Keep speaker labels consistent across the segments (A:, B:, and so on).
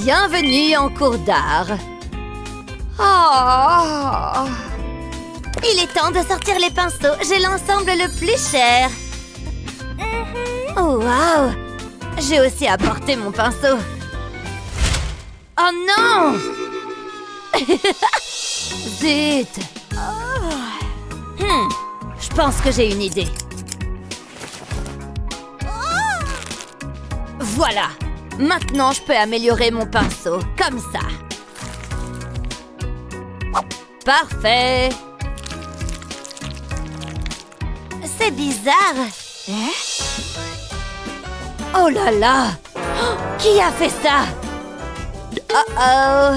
A: Bienvenue en cours d'art. Oh. Il est temps de sortir les pinceaux. J'ai l'ensemble le plus cher. Oh, wow. J'ai aussi apporté mon pinceau. Oh non. Zut. Je pense que j'ai une idée. Voilà. Maintenant, je peux améliorer mon pinceau, comme ça. Parfait. C'est bizarre. Oh là là. Qui a fait ça? Oh.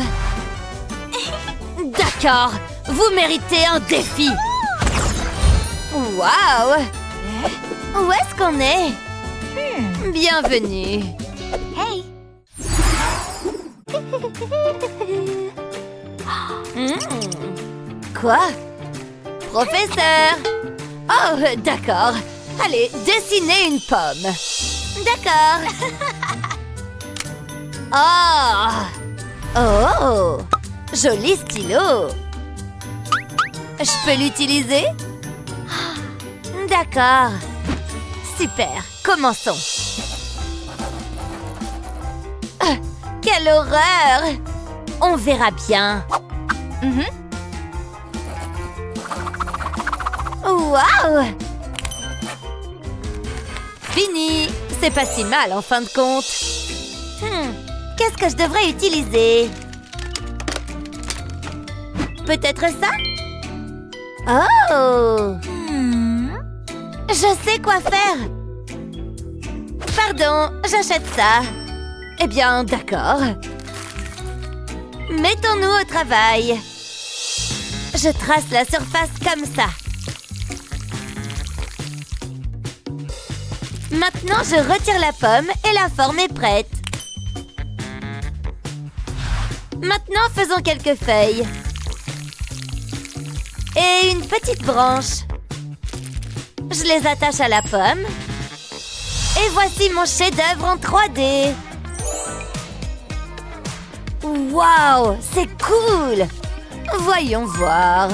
A: D'accord. Vous méritez un défi. Waouh. Où est-ce qu'on est? Bienvenue.
B: Hey!
A: Quoi? Professeur! Oh, d'accord. Allez, dessinez une pomme. D'accord. Oh! Joli stylo. Je peux l'utiliser? D'accord. Super. Commençons. Quelle horreur! On verra bien. Waouh! Fini! C'est pas si mal en fin de compte. Qu'est-ce que je devrais utiliser? Peut-être ça? Oh! Je sais quoi faire! Pardon, j'achète ça. Eh bien, d'accord. Mettons-nous au travail. Je trace la surface comme ça. Maintenant, je retire la pomme et la forme est prête. Maintenant, faisons quelques feuilles. Et une petite branche. Je les attache à la pomme. Et voici mon chef-d'œuvre en 3D. Waouh, c'est cool! Voyons voir.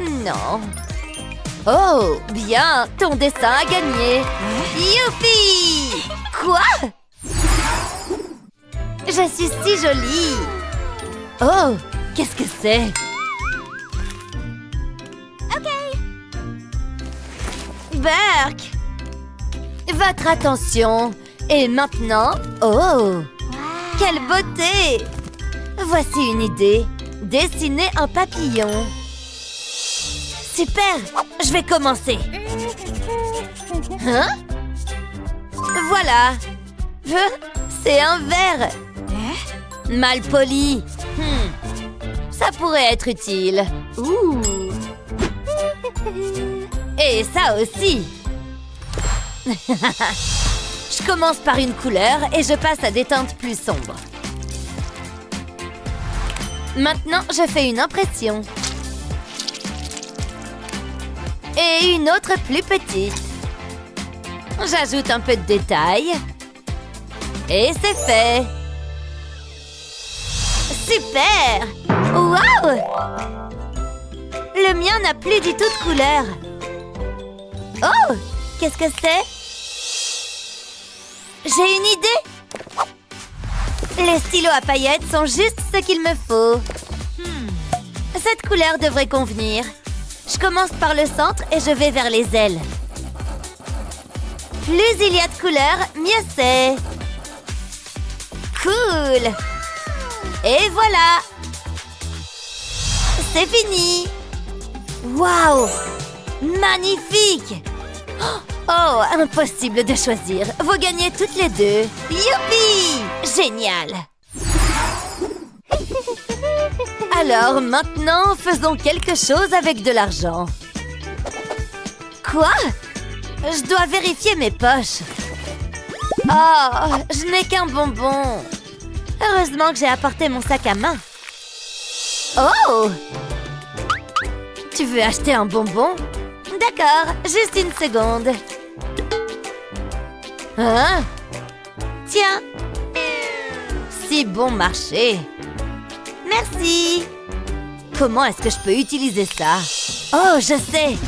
A: Non. Oh, bien, ton dessin a gagné. Youpi! Quoi? Je suis si jolie. Oh, qu'est-ce que c'est?
B: OK.
A: Burke! Votre attention. Et maintenant, oh! Quelle beauté! Voici une idée. Dessiner un papillon. Super! Je vais commencer. Hein? Voilà. C'est un verre. Mal poli. Ça pourrait être utile. Et ça aussi. Je commence par une couleur et je passe à des teintes plus sombres. Maintenant, je fais une impression. Et une autre plus petite. J'ajoute un peu de détails. Et c'est fait. Super! Waouh! Le mien n'a plus du tout de couleur. Oh! Qu'est-ce que c'est? J'ai une idée! Les stylos à paillettes sont juste ce qu'il me faut. Cette couleur devrait convenir. Je commence par le centre et je vais vers les ailes. Plus il y a de couleurs, mieux c'est. Cool! Et voilà! C'est fini! Waouh! Magnifique! Oh, impossible de choisir. Vous gagnez toutes les deux. Youpi! Génial! Alors, maintenant, faisons quelque chose avec de l'argent. Quoi? Je dois vérifier mes poches. Oh, je n'ai qu'un bonbon. Heureusement que j'ai apporté mon sac à main. Oh! Tu veux acheter un bonbon? D'accord, juste une seconde. Hein? Tiens. si bon marché. Merci. Comment est-ce que je peux utiliser ça? Oh, je sais.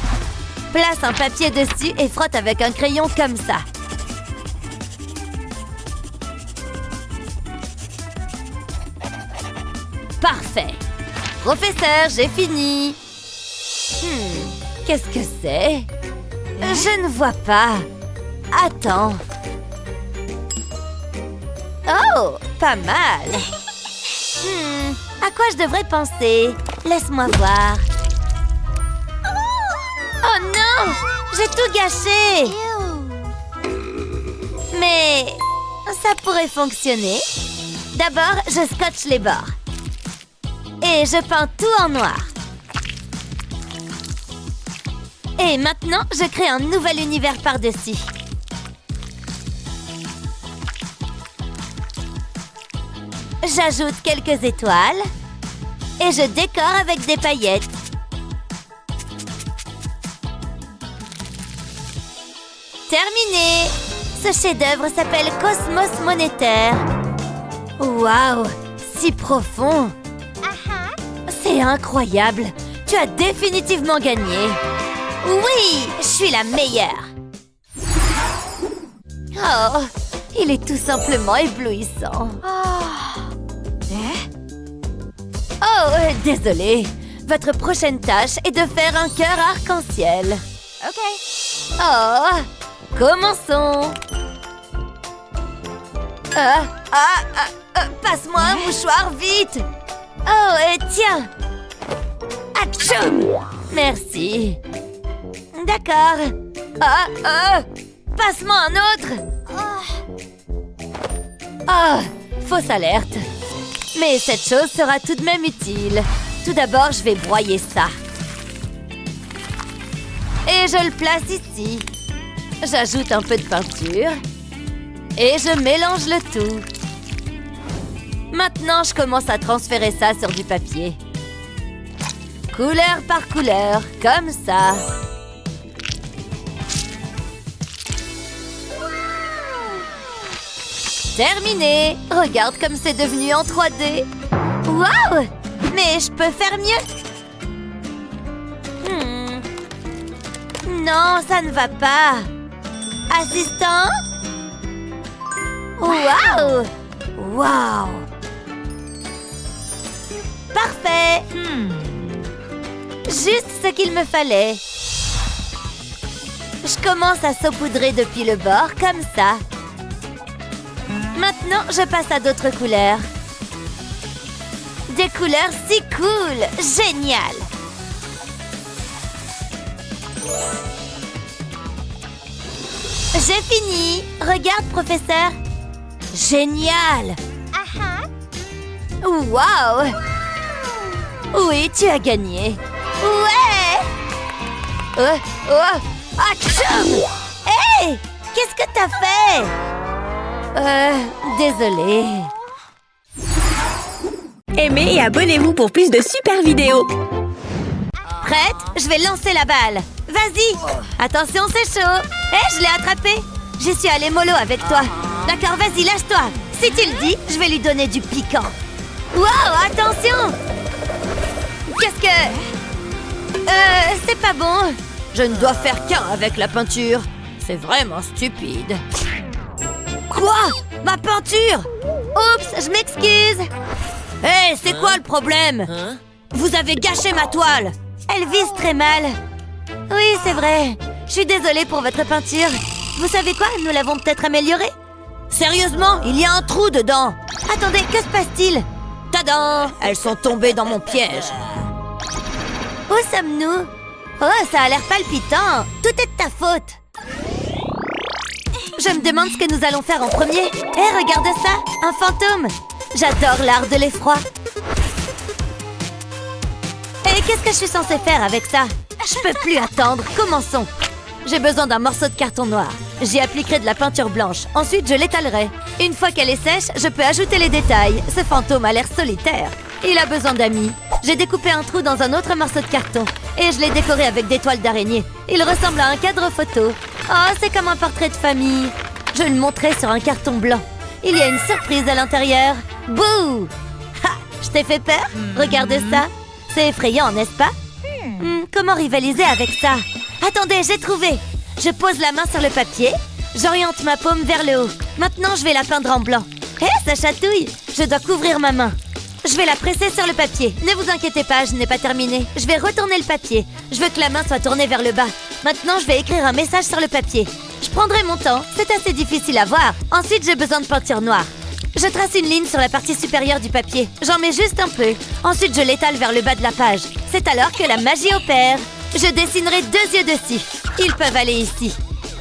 A: Place un papier dessus et frotte avec un crayon comme ça. Parfait. Professeur, j'ai fini. Qu'est-ce que c'est? Je ne vois pas. Attends. Oh, pas mal. À quoi je devrais penser? Laisse-moi voir. Oh non! J'ai tout gâché! Mais ça pourrait fonctionner. D'abord, je scotche les bords. Et je peins tout en noir. Et maintenant, je crée un nouvel univers par-dessus. J'ajoute quelques étoiles. Et je décore avec des paillettes. Terminé! Ce chef-d'œuvre s'appelle Cosmos Monétaire. Waouh! Si profond! C'est incroyable! Tu as définitivement gagné! Oui! Je suis la meilleure! Oh! Il est tout simplement éblouissant! Oh! Désolée! Votre prochaine tâche est de faire un cœur arc-en-ciel. OK. Oh! Commençons! Passe-moi un mouchoir, vite! Oh, tiens! Atchoum! Merci. D'accord. Passe-moi un autre! Fausse alerte. Mais cette chose sera tout de même utile. Tout d'abord, je vais broyer ça. Et je le place ici. J'ajoute un peu de peinture. Et je mélange le tout. Maintenant, je commence à transférer ça sur du papier. Couleur par couleur, comme ça. Terminé! Regarde comme c'est devenu en 3D. Waouh! Mais je peux faire mieux. Non, ça ne va pas. Assistant? Waouh! Waouh! Parfait! Juste ce qu'il me fallait. Je commence à saupoudrer depuis le bord, comme ça. Maintenant, je passe à d'autres couleurs. Des couleurs si cool! Génial! J'ai fini! Regarde, professeur! Génial! Wow! Oui, tu as gagné! Ouais! Atchoum! Hey! Qu'est-ce que t'as fait? Désolée.
B: Aimez et abonnez-vous pour plus de super vidéos.
A: Prête? Je vais lancer la balle. Vas-y! Attention, c'est chaud! Je l'ai attrapé! J'y suis allée mollo avec toi. D'accord, vas-y, lâche-toi. Si tu le dis, je vais lui donner du piquant. Wow, attention! Qu'est-ce que... c'est pas bon. Je ne dois faire qu'un avec la peinture. C'est vraiment stupide. Quoi? Ma peinture? Oups, je m'excuse. Hé, c'est quoi le problème? Vous avez gâché ma toile. Elle vise très mal. Oui, c'est vrai. Je suis désolée pour votre peinture. Vous savez quoi? Nous l'avons peut-être améliorée. Sérieusement, il y a un trou dedans. Attendez, que se passe-t-il? Tadam! Elles sont tombées dans mon piège. Où sommes-nous? Oh, ça a l'air palpitant. Tout est de ta faute. Je me demande ce que nous allons faire en premier. Regarde ça, un fantôme. J'adore l'art de l'effroi. Et qu'est-ce que je suis censée faire avec ça? Je peux plus attendre, commençons. J'ai besoin d'un morceau de carton noir. J'y appliquerai de la peinture blanche. Ensuite, je l'étalerai. Une fois qu'elle est sèche, je peux ajouter les détails. Ce fantôme a l'air solitaire. Il a besoin d'amis. J'ai découpé un trou dans un autre morceau de carton. Et je l'ai décoré avec des toiles d'araignée. Il ressemble à un cadre photo. Oh, c'est comme un portrait de famille. Je le montrerai sur un carton blanc. Il y a une surprise à l'intérieur. Bouh! Ha! Je t'ai fait peur? Regardez ça. C'est effrayant, n'est-ce pas? Comment rivaliser avec ça? Attendez, j'ai trouvé! Je pose la main sur le papier, j'oriente ma paume vers le haut. Maintenant, je vais la peindre en blanc. Hé, ça chatouille! Je dois couvrir ma main. Je vais la presser sur le papier. Ne vous inquiétez pas, je n'ai pas terminé. Je vais retourner le papier. Je veux que la main soit tournée vers le bas. Maintenant, je vais écrire un message sur le papier. Je prendrai mon temps, c'est assez difficile à voir. Ensuite, j'ai besoin de peinture noire. Je trace une ligne sur la partie supérieure du papier. J'en mets juste un peu. Ensuite, je l'étale vers le bas de la page. C'est alors que la magie opère. Je dessinerai 2 yeux dessus. Ils peuvent aller ici.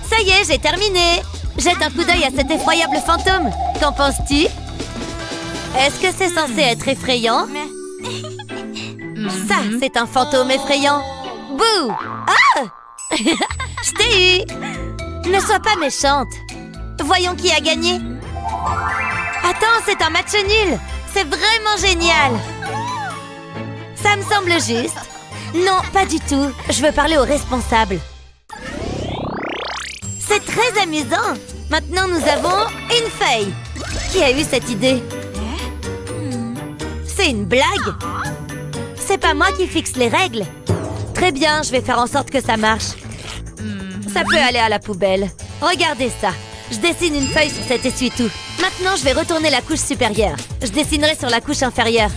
A: Ça y est, j'ai terminé. Jette un coup d'œil à cet effroyable fantôme. Qu'en penses-tu? Est-ce que c'est censé être effrayant? Ça, c'est un fantôme effrayant. Bouh! Ah! Je t'ai eu! Ne sois pas méchante. Voyons qui a gagné. Attends, c'est un match nul. C'est vraiment génial. Ça me semble juste. Non, pas du tout. Je veux parler au responsable. C'est très amusant. Maintenant, nous avons une feuille. Qui a eu cette idée? C'est une blague? C'est pas moi qui fixe les règles. Très bien, je vais faire en sorte que ça marche. Ça peut aller à la poubelle. Regardez ça. Je dessine une feuille sur cet essuie-tout. Maintenant, je vais retourner la couche supérieure. Je dessinerai sur la couche inférieure.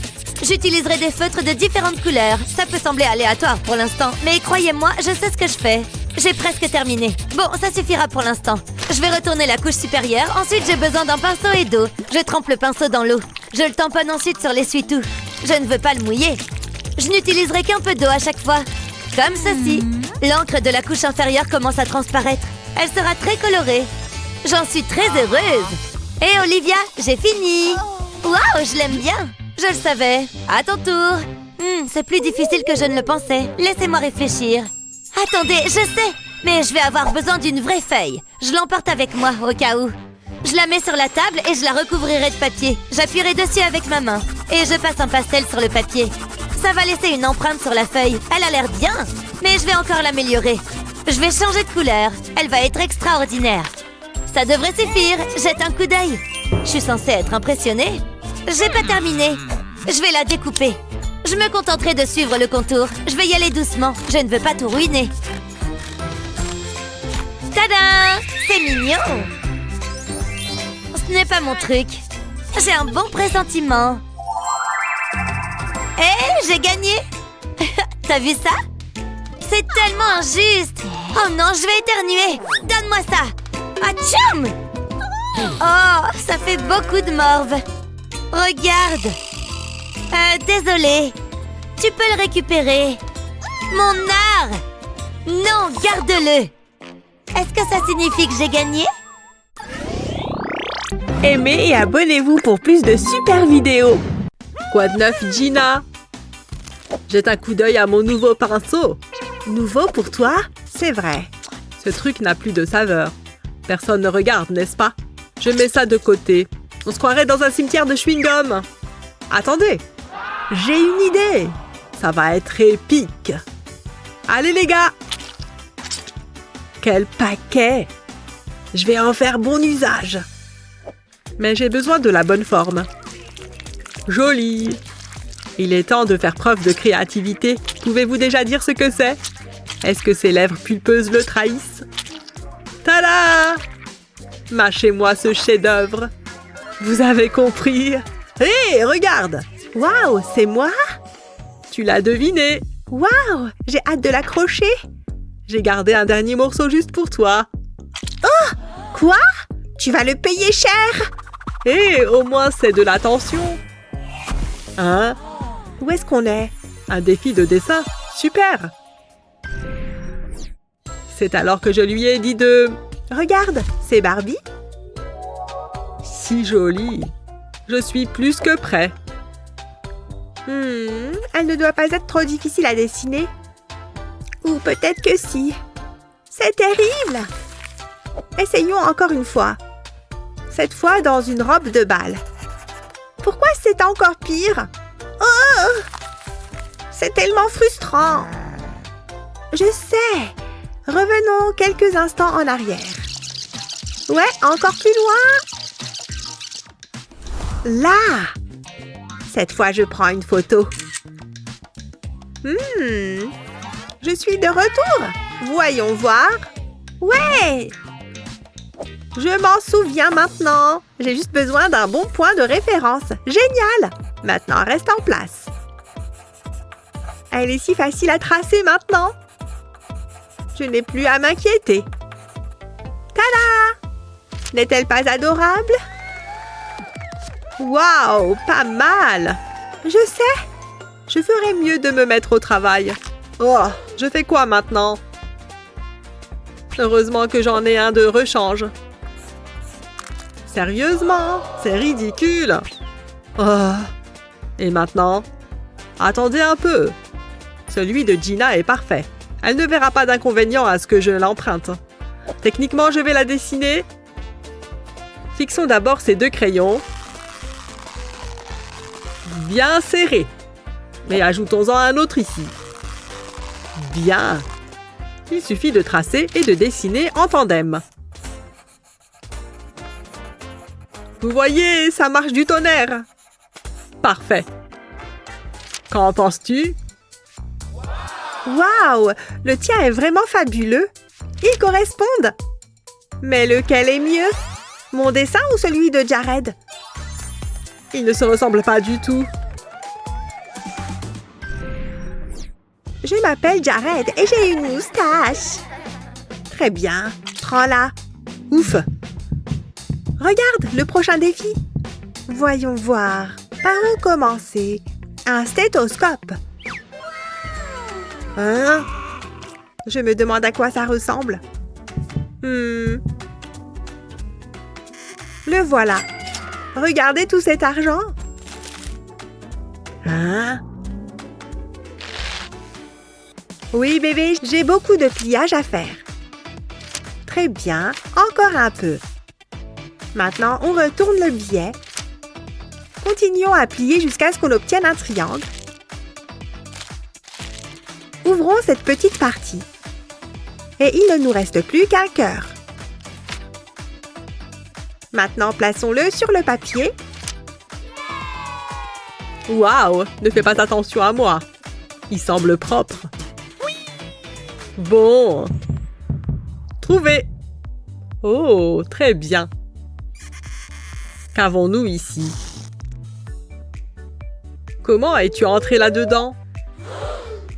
A: J'utiliserai des feutres de différentes couleurs. Ça peut sembler aléatoire pour l'instant, mais croyez-moi, je sais ce que je fais. J'ai presque terminé. Bon, ça suffira pour l'instant. Je vais retourner la couche supérieure. Ensuite, j'ai besoin d'un pinceau et d'eau. Je trempe le pinceau dans l'eau. Je le tamponne ensuite sur l'essuie-tout. Je ne veux pas le mouiller. Je n'utiliserai qu'un peu d'eau à chaque fois. Comme ceci. L'encre de la couche inférieure commence à transparaître. Elle sera très colorée. J'en suis très heureuse. Hé, Olivia, j'ai fini. Waouh, je l'aime bien. Je le savais. À ton tour. C'est plus difficile que je ne le pensais. Laissez-moi réfléchir. Attendez, je sais. Mais je vais avoir besoin d'une vraie feuille. Je l'emporte avec moi, au cas où. Je la mets sur la table et je la recouvrirai de papier. J'appuierai dessus avec ma main. Et je passe un pastel sur le papier. Ça va laisser une empreinte sur la feuille. Elle a l'air bien. Mais je vais encore l'améliorer. Je vais changer de couleur. Elle va être extraordinaire. Ça devrait suffire. Jette un coup d'œil. Je suis censée être impressionnée. J'ai pas terminé. Je vais la découper. Je me contenterai de suivre le contour. Je vais y aller doucement. Je ne veux pas tout ruiner. Tada! C'est mignon! Ce n'est pas mon truc. J'ai un bon pressentiment. Hé, j'ai gagné! T'as vu ça? C'est tellement injuste! Oh non, je vais éternuer! Donne-moi ça! Atchoum! Oh, ça fait beaucoup de morve. Regarde! Désolée. Tu peux le récupérer. Mon art! Non, garde-le! Est-ce que ça signifie que j'ai gagné?
B: Aimez et abonnez-vous pour plus de super vidéos.
C: Quoi de neuf, Gina? Jette un coup d'œil à mon nouveau pinceau.
B: Nouveau pour toi? C'est vrai.
C: Ce truc n'a plus de saveur. Personne ne regarde, n'est-ce pas? Je mets ça de côté. On se croirait dans un cimetière de chewing-gum. Attendez, j'ai une idée. Ça va être épique. Allez les gars! Quel paquet! Je vais en faire bon usage. Mais j'ai besoin de la bonne forme. Joli! Il est temps de faire preuve de créativité. Pouvez-vous déjà dire ce que c'est? Est-ce que ces lèvres pulpeuses le trahissent? Tada! Mâchez-moi ce chef-d'œuvre. Vous avez compris? Hé, regarde!
B: Waouh, c'est moi?
C: Tu l'as deviné.
B: Waouh, j'ai hâte de l'accrocher.
C: J'ai gardé un dernier morceau juste pour toi.
B: Oh! Quoi? Tu vas le payer cher?
C: Hé, au moins c'est de l'attention. Hein?
B: Où est-ce qu'on est?
C: Un défi de dessin. Super! C'est alors que je lui ai dit de...
B: Regarde, c'est Barbie.
C: Si jolie. Je suis plus que prêt.
B: Elle ne doit pas être trop difficile à dessiner. Ou peut-être que si. C'est terrible! Essayons encore une fois. Cette fois dans une robe de bal. Pourquoi c'est encore pire? Oh! C'est tellement frustrant. Je sais. Revenons quelques instants en arrière. Ouais, encore plus loin. Là! Cette fois, je prends une photo. Je suis de retour. Voyons voir. Ouais! Je m'en souviens maintenant. J'ai juste besoin d'un bon point de référence. Génial! Maintenant, reste en place. Elle est si facile à tracer maintenant. Je n'ai plus à m'inquiéter. Tada! N'est-elle pas adorable? Waouh, pas mal! Je sais!
C: Je ferais mieux de me mettre au travail. Oh, je fais quoi maintenant? Heureusement que j'en ai un de rechange. Sérieusement? C'est ridicule! Oh. Et maintenant? Attendez un peu. Celui de Gina est parfait. Elle ne verra pas d'inconvénient à ce que je l'emprunte. Techniquement, je vais la dessiner. Fixons d'abord ces deux crayons. Bien serré. Et ajoutons-en un autre ici. Bien. Il suffit de tracer et de dessiner en tandem. Vous voyez, ça marche du tonnerre. Parfait. Qu'en penses-tu?
B: Waouh! Le tien est vraiment fabuleux. Ils correspondent. Mais lequel est mieux? Mon dessin ou celui de Jared?
C: Ils ne se ressemblent pas du tout.
B: Je m'appelle Jared et j'ai une moustache. Très bien. Prends-la.
C: Ouf!
B: Regarde, le prochain défi. Voyons voir. Par où commencer? Un stéthoscope. Hein? Je me demande à quoi ça ressemble. Le voilà. Regardez tout cet argent.
C: Hein?
B: Oui, bébé, j'ai beaucoup de pliage à faire. Très bien. Encore un peu. Maintenant, on retourne le billet. Continuons à plier jusqu'à ce qu'on obtienne un triangle. Ouvrons cette petite partie. Et il ne nous reste plus qu'un cœur. Maintenant, plaçons-le sur le papier.
C: Waouh! Ne fais pas attention à moi. Il semble propre. Bon. Trouvé. Oh, très bien. Qu'avons-nous ici? Comment es-tu entré là-dedans?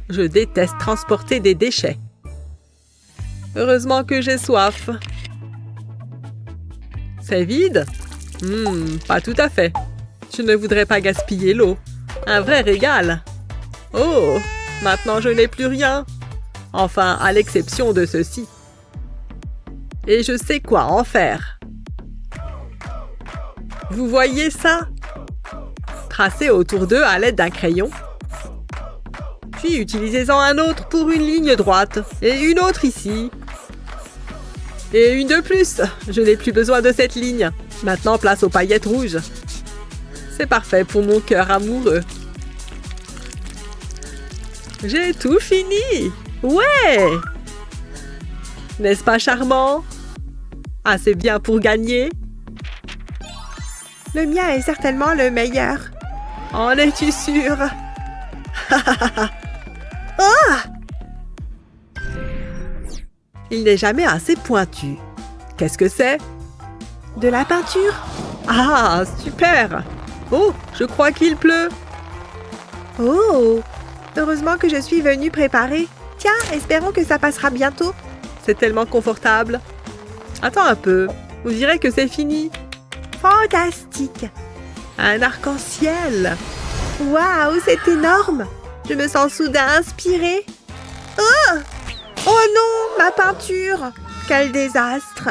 C: Je déteste transporter des déchets. Heureusement que j'ai soif. C'est vide? Pas tout à fait. Je ne voudrais pas gaspiller l'eau. Un vrai régal. Oh, maintenant je n'ai plus rien. Enfin, à l'exception de ceci. Et je sais quoi en faire. Vous voyez ça? Tracez autour d'eux à l'aide d'un crayon. Puis utilisez-en un autre pour une ligne droite. Et une autre ici. Et une de plus. Je n'ai plus besoin de cette ligne. Maintenant, place aux paillettes rouges. C'est parfait pour mon cœur amoureux. J'ai tout fini. Ouais! N'est-ce pas charmant? Assez bien pour gagner?
B: Le mien est certainement le meilleur.
C: En es-tu sûre?
B: Oh!
C: Il n'est jamais assez pointu. Qu'est-ce que c'est?
B: De la peinture?
C: Ah, super! Oh, je crois qu'il pleut.
B: Oh! Heureusement que je suis venue préparer. Tiens, espérons que ça passera bientôt.
C: C'est tellement confortable. Attends un peu. On dirait que c'est fini.
B: Fantastique!
C: Un arc-en-ciel.
B: Waouh, c'est énorme! Je me sens soudain inspirée. Oh! Oh non, ma peinture! Quel désastre!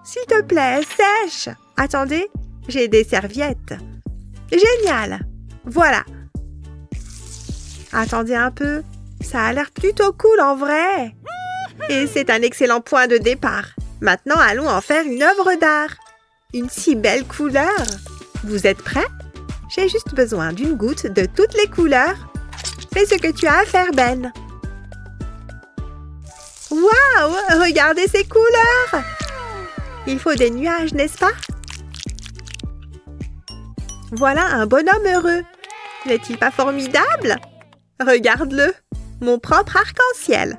B: S'il te plaît, sèche! Attendez, j'ai des serviettes. Génial! Voilà. Attendez un peu. Ça a l'air plutôt cool en vrai. Et c'est un excellent point de départ. Maintenant, allons en faire une œuvre d'art. Une si belle couleur. Vous êtes prêts? J'ai juste besoin d'une goutte de toutes les couleurs. Fais ce que tu as à faire, Ben. Waouh! Regardez ces couleurs! Il faut des nuages, n'est-ce pas? Voilà un bonhomme heureux. N'est-il pas formidable? Regarde-le, mon propre arc-en-ciel.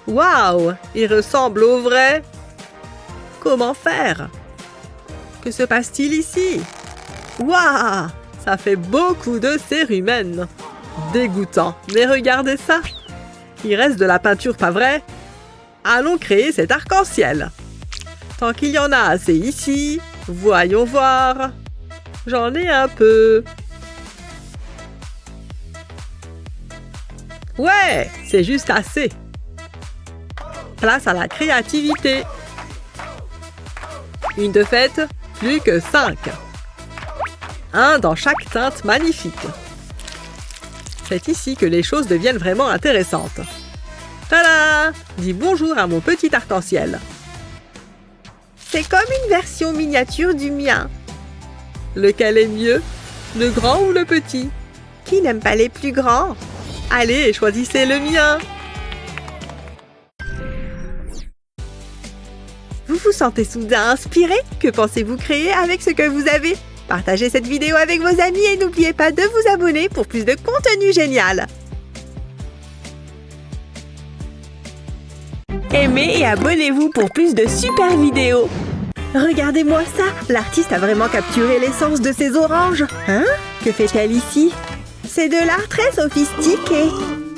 C: Waouh! Il ressemble au vrai! Comment faire? Que se passe-t-il ici? Waouh! Ça fait beaucoup de cérumen. Dégoûtant. Mais regardez ça. Il reste de la peinture, pas vrai? Allons créer cet arc-en-ciel. Tant qu'il y en a assez ici, voyons voir. J'en ai un peu. Ouais, c'est juste assez. Place à la créativité. Une de faite, plus que 5. Un dans chaque teinte magnifique. C'est ici que les choses deviennent vraiment intéressantes. Tada! Dis bonjour à mon petit arc-en-ciel.
B: C'est comme une version miniature du mien.
C: Lequel est mieux? Le grand ou le petit?
B: Qui n'aime pas les plus grands?
C: Allez, choisissez le mien.
B: Vous vous sentez soudain inspiré? Que pensez-vous créer avec ce que vous avez? Partagez cette vidéo avec vos amis et n'oubliez pas de vous abonner pour plus de contenu génial. Aimez et abonnez-vous pour plus de super vidéos. Regardez-moi ça, l'artiste a vraiment capturé l'essence de ces oranges. Hein? Que fait-elle ici? C'est de l'art très sophistiqué.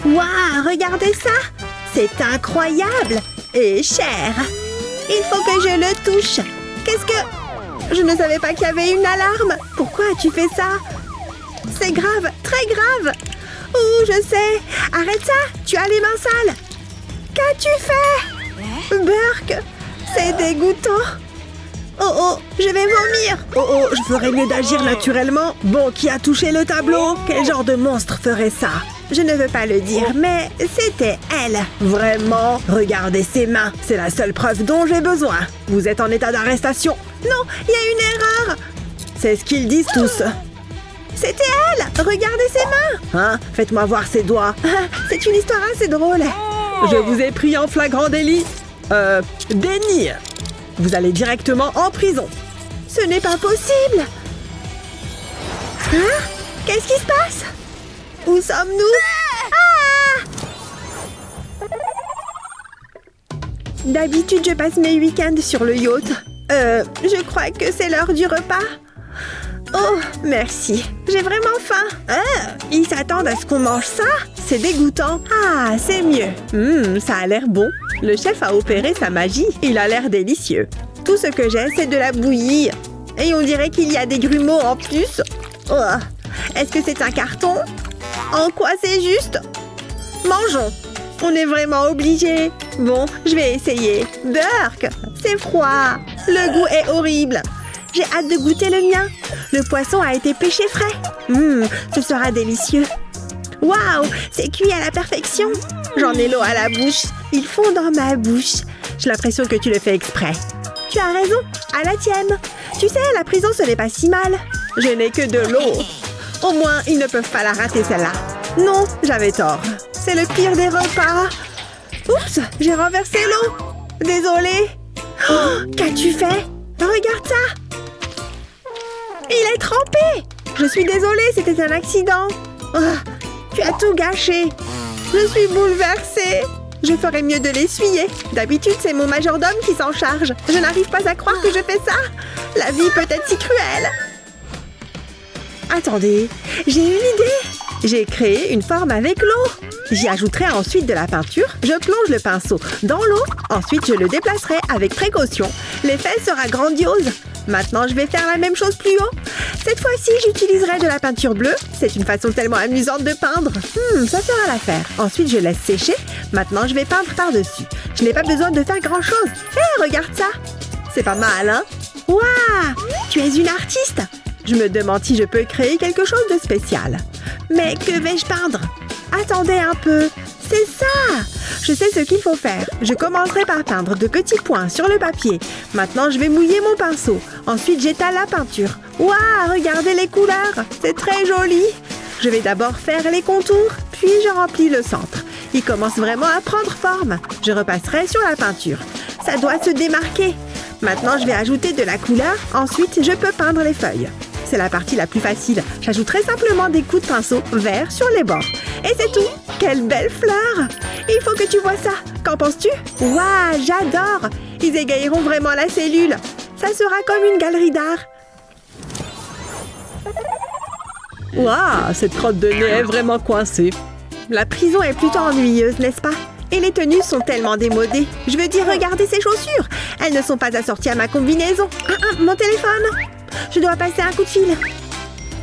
B: Waouh, regardez ça! C'est incroyable et cher. Il faut que je le touche. Qu'est-ce que... Je ne savais pas qu'il y avait une alarme. Pourquoi as-tu fait ça? C'est grave, très grave. Oh, je sais. Arrête ça, tu as les mains sales. Qu'as-tu fait? Burke, c'est dégoûtant. Oh, je vais vomir. Oh, je ferais mieux d'agir naturellement. Bon, qui a touché le tableau? Quel genre de monstre ferait ça? Je ne veux pas le dire, mais c'était elle. Vraiment? Regardez ses mains. C'est la seule preuve dont j'ai besoin. Vous êtes en état d'arrestation. Non, il y a une erreur. C'est ce qu'ils disent tous. C'était elle. Regardez ses mains. Hein? Faites-moi voir ses doigts. C'est une histoire assez drôle.
C: Je vous ai pris en flagrant délit. Déni. Vous allez directement en prison.
B: Ce n'est pas possible. Hein? Qu'est-ce qui se passe? Où sommes-nous? D'habitude, je passe mes week-ends sur le yacht. Je crois que c'est l'heure du repas. Oh, merci. J'ai vraiment faim. Ils s'attendent à ce qu'on mange ça? C'est dégoûtant. Ah, c'est mieux. Ça a l'air bon. Le chef a opéré sa magie. Il a l'air délicieux. Tout ce que j'ai, c'est de la bouillie. Et on dirait qu'il y a des grumeaux en plus. Oh. Est-ce que c'est un carton? En quoi c'est juste? Mangeons. On est vraiment obligé. Bon, je vais essayer. Burke, c'est froid. Le goût est horrible. J'ai hâte de goûter le mien. Le poisson a été pêché frais. Ce sera délicieux. Waouh, c'est cuit à la perfection. J'en ai l'eau à la bouche. Ils fond dans ma bouche. J'ai l'impression que tu le fais exprès. Tu as raison, à la tienne. Tu sais, la prison, ce n'est pas si mal. Je n'ai que de l'eau. Au moins, ils ne peuvent pas la rater, celle-là. Non, j'avais tort. C'est le pire des repas. Oups, j'ai renversé l'eau. Désolée. Oh, qu'as-tu fait? Regarde ça. Il est trempé. Je suis désolée, c'était un accident. Oh, tu as tout gâché. Je suis bouleversée. Je ferais mieux de l'essuyer. D'habitude, c'est mon majordome qui s'en charge. Je n'arrive pas à croire que je fais ça. La vie peut être si cruelle. Attendez, j'ai une idée. J'ai créé une forme avec l'eau. J'y ajouterai ensuite de la peinture. Je plonge le pinceau dans l'eau. Ensuite, je le déplacerai avec précaution. L'effet sera grandiose. Maintenant, je vais faire la même chose plus haut. Cette fois-ci, j'utiliserai de la peinture bleue. C'est une façon tellement amusante de peindre. Ça fera l'affaire. Ensuite, je laisse sécher. Maintenant, je vais peindre par-dessus. Je n'ai pas besoin de faire grand-chose. Hé, regarde ça. C'est pas mal, hein? Waouh! Tu es une artiste. Je me demande si je peux créer quelque chose de spécial. Mais que vais-je peindre? Attendez un peu. C'est ça! Je sais ce qu'il faut faire. Je commencerai par peindre de petits points sur le papier. Maintenant, je vais mouiller mon pinceau. Ensuite, j'étale la peinture. Waouh! Regardez les couleurs! C'est très joli! Je vais d'abord faire les contours, puis je remplis le centre. Il commence vraiment à prendre forme. Je repasserai sur la peinture. Ça doit se démarquer. Maintenant, je vais ajouter de la couleur. Ensuite, je peux peindre les feuilles. C'est la partie la plus facile. J'ajouterai simplement des coups de pinceau verts sur les bords. Et c'est tout. Quelle belle fleur! Il faut que tu vois ça. Qu'en penses-tu? Waouh, j'adore! Ils égayeront vraiment la cellule. Ça sera comme une galerie d'art.
C: Waouh, cette crotte de nez est vraiment coincée.
B: La prison est plutôt ennuyeuse, n'est-ce pas? Et les tenues sont tellement démodées. Je veux dire, regardez ces chaussures. Elles ne sont pas assorties à ma combinaison. Mon téléphone. Je dois passer un coup de fil.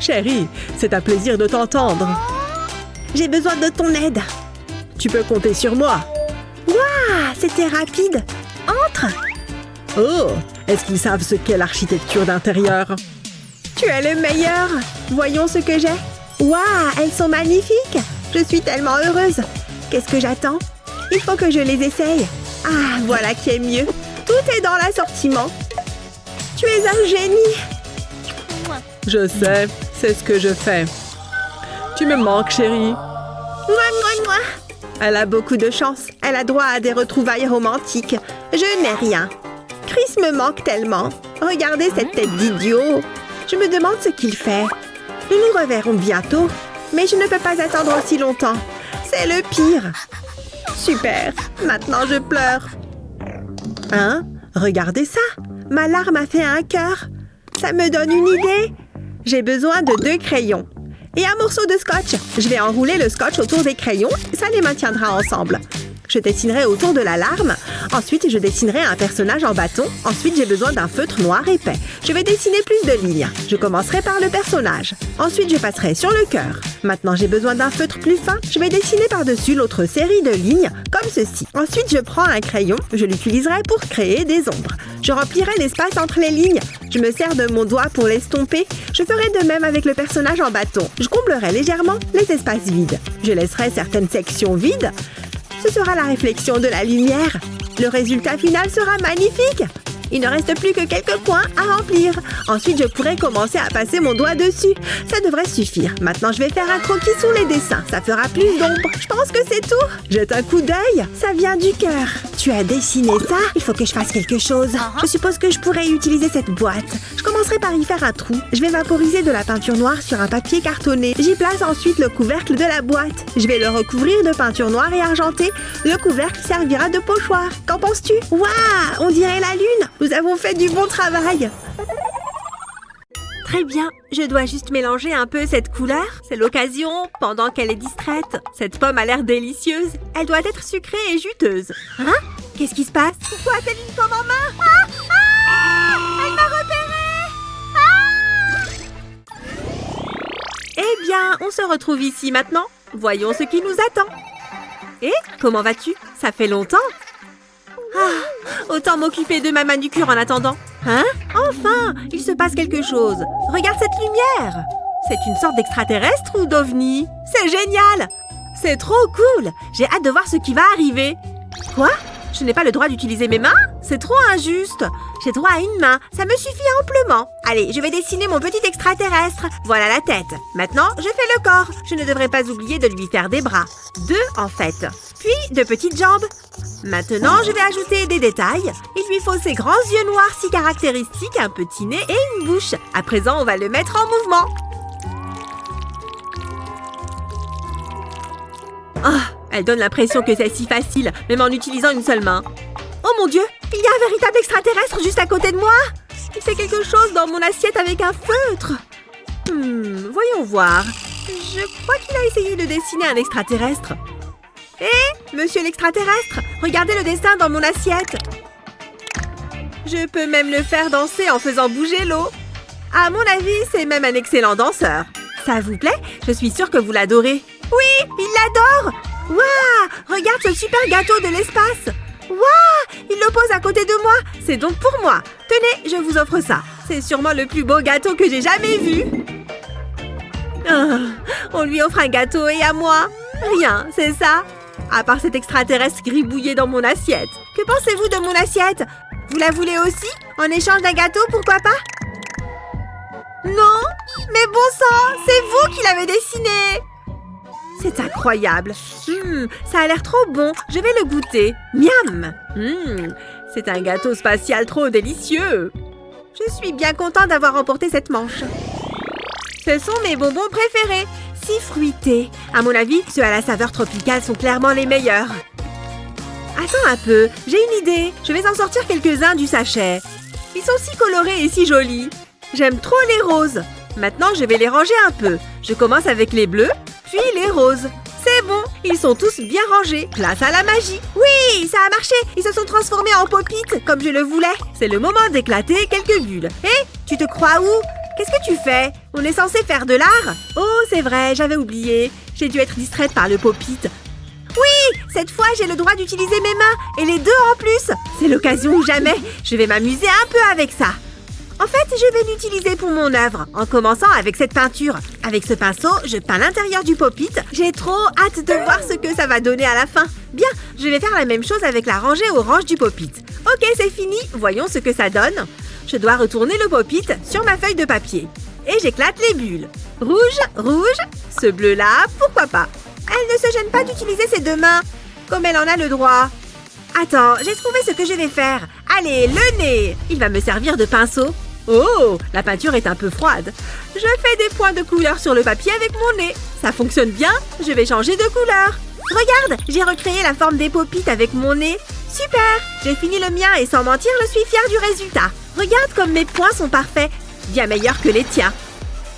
C: Chérie, c'est un plaisir de t'entendre.
B: J'ai besoin de ton aide.
C: Tu peux compter sur moi.
B: Waouh, c'était rapide. Entre.
C: Oh, est-ce qu'ils savent ce qu'est l'architecture d'intérieur?
B: Tu es le meilleur. Voyons ce que j'ai. Waouh, elles sont magnifiques. Je suis tellement heureuse. Qu'est-ce que j'attends? Il faut que je les essaye. Ah, voilà qui est mieux. Tout est dans l'assortiment. Tu es un génie.
C: Je sais, c'est ce que je fais. Tu me manques, chérie.
B: Mouah. Elle a beaucoup de chance. Elle a droit à des retrouvailles romantiques. Je n'ai rien. Chris me manque tellement. Regardez cette tête d'idiot. Je me demande ce qu'il fait. Nous nous reverrons bientôt. Mais je ne peux pas attendre aussi longtemps. C'est le pire. Super. Maintenant, je pleure. Hein? Regardez ça. Ma larme a fait un cœur. Ça me donne une idée. J'ai besoin de 2 crayons. Et un morceau de scotch. Je vais enrouler le scotch autour des crayons. Ça les maintiendra ensemble. Je dessinerai autour de la larme. Ensuite, je dessinerai un personnage en bâton. Ensuite, j'ai besoin d'un feutre noir épais. Je vais dessiner plus de lignes. Je commencerai par le personnage. Ensuite, je passerai sur le cœur. Maintenant, j'ai besoin d'un feutre plus fin. Je vais dessiner par-dessus l'autre série de lignes, comme ceci. Ensuite, je prends un crayon. Je l'utiliserai pour créer des ombres. Je remplirai l'espace entre les lignes. Je me sers de mon doigt pour l'estomper. Je ferai de même avec le personnage en bâton. Je comblerai légèrement les espaces vides. Je laisserai certaines sections vides. Ce sera la réflexion de la lumière. Le résultat final sera magnifique. Il ne reste plus que quelques points à remplir. Ensuite, je pourrai commencer à passer mon doigt dessus. Ça devrait suffire. Maintenant, je vais faire un croquis sous les dessins. Ça fera plus d'ombre. Je pense que c'est tout. Jette un coup d'œil. Ça vient du cœur. Tu as dessiné ça? Il faut que je fasse quelque chose. Je suppose que je pourrais utiliser cette boîte. Je commencerai par y faire un trou. Je vais vaporiser de la peinture noire sur un papier cartonné. J'y place ensuite le couvercle de la boîte. Je vais le recouvrir de peinture noire et argentée. Le couvercle servira de pochoir. Qu'en penses-tu? Waouh! On dirait la lune. Nous avons fait du bon travail. Très bien, je dois juste mélanger un peu cette couleur. C'est l'occasion, pendant qu'elle est distraite. Cette pomme a l'air délicieuse. Elle doit être sucrée et juteuse. Hein? Qu'est-ce qui se passe? Pourquoi a-t-elle une pomme en main? Elle m'a repérée! Eh bien, on se retrouve ici maintenant. Voyons ce qui nous attend. Et comment vas-tu? Ça fait longtemps. Autant m'occuper de ma manucure en attendant. Hein? Enfin, il se passe quelque chose. Regarde cette lumière. C'est une sorte d'extraterrestre ou d'ovni? C'est génial! C'est trop cool! J'ai hâte de voir ce qui va arriver. Quoi? Je n'ai pas le droit d'utiliser mes mains? C'est trop injuste. J'ai droit à une main. Ça me suffit amplement. Allez, je vais dessiner mon petit extraterrestre. Voilà la tête. Maintenant, je fais le corps. Je ne devrais pas oublier de lui faire des bras. 2 en fait. Puis, de petites jambes. Maintenant, je vais ajouter des détails. Il lui faut ses grands yeux noirs si caractéristiques, un petit nez et une bouche. À présent, on va le mettre en mouvement. Elle donne l'impression que c'est si facile, même en utilisant une seule main. Oh mon Dieu, il y a un véritable extraterrestre juste à côté de moi. Il fait quelque chose dans mon assiette avec un feutre. Voyons voir. Je crois qu'il a essayé de dessiner un extraterrestre. Hé, monsieur l'extraterrestre, regardez le dessin dans mon assiette. Je peux même le faire danser en faisant bouger l'eau. À mon avis, c'est même un excellent danseur. Ça vous plaît? Je suis sûre que vous l'adorez. Oui, il l'adore! Waouh! Regarde ce super gâteau de l'espace! Waouh! Il le pose à côté de moi! C'est donc pour moi! Tenez, je vous offre ça. C'est sûrement le plus beau gâteau que j'ai jamais vu. On lui offre un gâteau et à moi? Rien, c'est ça? À part cet extraterrestre gribouillé dans mon assiette. Que pensez-vous de mon assiette? Vous la voulez aussi? En échange d'un gâteau, pourquoi pas? Non? Mais bon sang, c'est vous qui l'avez dessiné! C'est incroyable. Ça a l'air trop bon. Je vais le goûter. Miam! C'est un gâteau spatial trop délicieux. Je suis bien contente d'avoir remporté cette manche. Ce sont mes bonbons préférés. Si fruités. À mon avis, ceux à la saveur tropicale sont clairement les meilleurs. Attends un peu, j'ai une idée. Je vais en sortir quelques-uns du sachet. Ils sont si colorés et si jolis. J'aime trop les roses. Maintenant, je vais les ranger un peu. Je commence avec les bleus, puis les roses. C'est bon, ils sont tous bien rangés. Place à la magie. Oui, ça a marché. Ils se sont transformés en pop-it, comme je le voulais. C'est le moment d'éclater quelques bulles. Hé, tu te crois où? Qu'est-ce que tu fais? On est censé faire de l'art? Oh, c'est vrai, j'avais oublié. J'ai dû être distraite par le pop-it. Oui, cette fois, j'ai le droit d'utiliser mes mains, et les deux en plus. C'est l'occasion ou jamais. Je vais m'amuser un peu avec ça. En fait, je vais l'utiliser pour mon œuvre, en commençant avec cette peinture. Avec ce pinceau, je peins l'intérieur du pop-it. J'ai trop hâte de voir ce que ça va donner à la fin. Bien, je vais faire la même chose avec la rangée orange du pop-it. Ok, c'est fini. Voyons ce que ça donne. Je dois retourner le pop-it sur ma feuille de papier. Et j'éclate les bulles. Rouge, rouge. Ce bleu-là, pourquoi pas? Elle ne se gêne pas d'utiliser ses deux mains, comme elle en a le droit. Attends, j'ai trouvé ce que je vais faire. Allez, le nez. Il va me servir de pinceau. Oh, la peinture est un peu froide. Je fais des points de couleur sur le papier avec mon nez. Ça fonctionne bien, je vais changer de couleur. Regarde, j'ai recréé la forme des pop-it avec mon nez. Super, j'ai fini le mien et sans mentir, je suis fière du résultat. Regarde comme mes points sont parfaits, bien meilleurs que les tiens.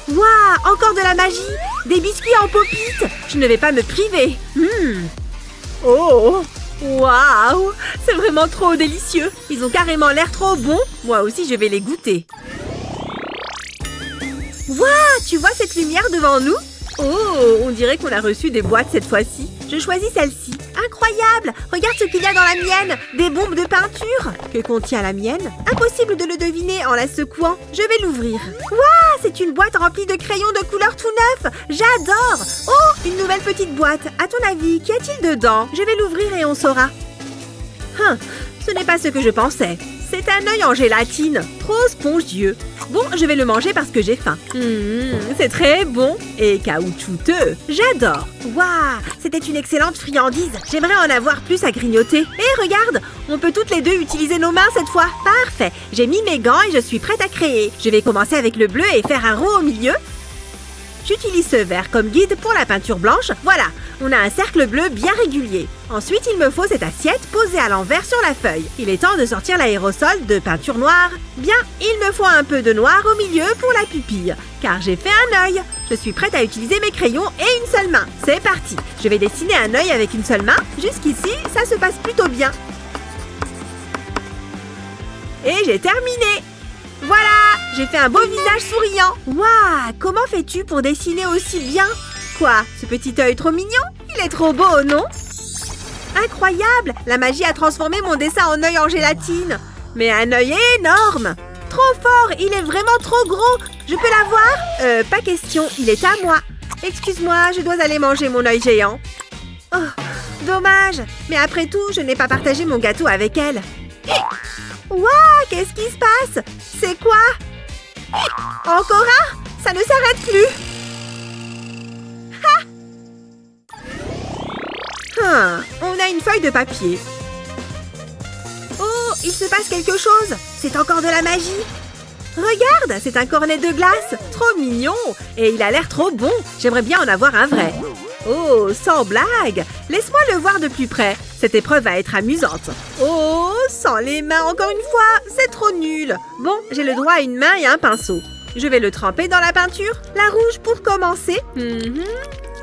B: Waouh, encore de la magie. Des biscuits en pop-it. Je ne vais pas me priver. Oh, waouh, c'est vraiment trop délicieux. Ils ont carrément l'air trop bons. Moi aussi, je vais les goûter. Waouh, tu vois cette lumière devant nous? Oh, on dirait qu'on a reçu des boîtes cette fois-ci. Je choisis celle-ci. Incroyable! Regarde ce qu'il y a dans la mienne! Des bombes de peinture! Que contient la mienne? Impossible de le deviner en la secouant. Je vais l'ouvrir. Waouh! C'est une boîte remplie de crayons de couleur tout neuf! J'adore! Oh! Une nouvelle petite boîte. À ton avis, qu'y a-t-il dedans? Je vais l'ouvrir et on saura. Ce n'est pas ce que je pensais. C'est un œil en gélatine. Trop spongieux. Bon, je vais le manger parce que j'ai faim. C'est très bon et caoutchouteux. J'adore. Waouh, c'était une excellente friandise. J'aimerais en avoir plus à grignoter. Et regarde, on peut toutes les deux utiliser nos mains cette fois. Parfait. J'ai mis mes gants et je suis prête à créer. Je vais commencer avec le bleu et faire un rond au milieu. J'utilise ce vert comme guide pour la peinture blanche. Voilà, on a un cercle bleu bien régulier. Ensuite, il me faut cette assiette posée à l'envers sur la feuille. Il est temps de sortir l'aérosol de peinture noire. Bien, il me faut un peu de noir au milieu pour la pupille, car j'ai fait un œil. Je suis prête à utiliser mes crayons et une seule main. C'est parti. Je vais dessiner un œil avec une seule main. Jusqu'ici, ça se passe plutôt bien. Et j'ai terminé. Voilà, j'ai fait un beau visage souriant. Waouh, comment fais-tu pour dessiner aussi bien? Quoi, ce petit œil trop mignon? Il est trop beau, non? Incroyable, la magie a transformé mon dessin en œil en gélatine. Mais un œil énorme. Trop fort, il est vraiment trop gros. Je peux l'avoir? Pas question, il est à moi. Excuse-moi, je dois aller manger mon œil géant. Oh, dommage. Mais après tout, je n'ai pas partagé mon gâteau avec elle. Waouh, qu'est-ce qui se passe? C'est quoi? Encore un? Ça ne s'arrête plus. On a une feuille de papier. Oh, il se passe quelque chose. C'est encore de la magie. Regarde, c'est un cornet de glace. Trop mignon. Et il a l'air trop bon. J'aimerais bien en avoir un vrai. Oh, sans blague. Laisse-moi le voir de plus près. Cette épreuve va être amusante. Oh, sans les mains encore une fois. C'est trop nul. Bon, j'ai le droit à une main et un pinceau. Je vais le tremper dans la peinture. La rouge pour commencer.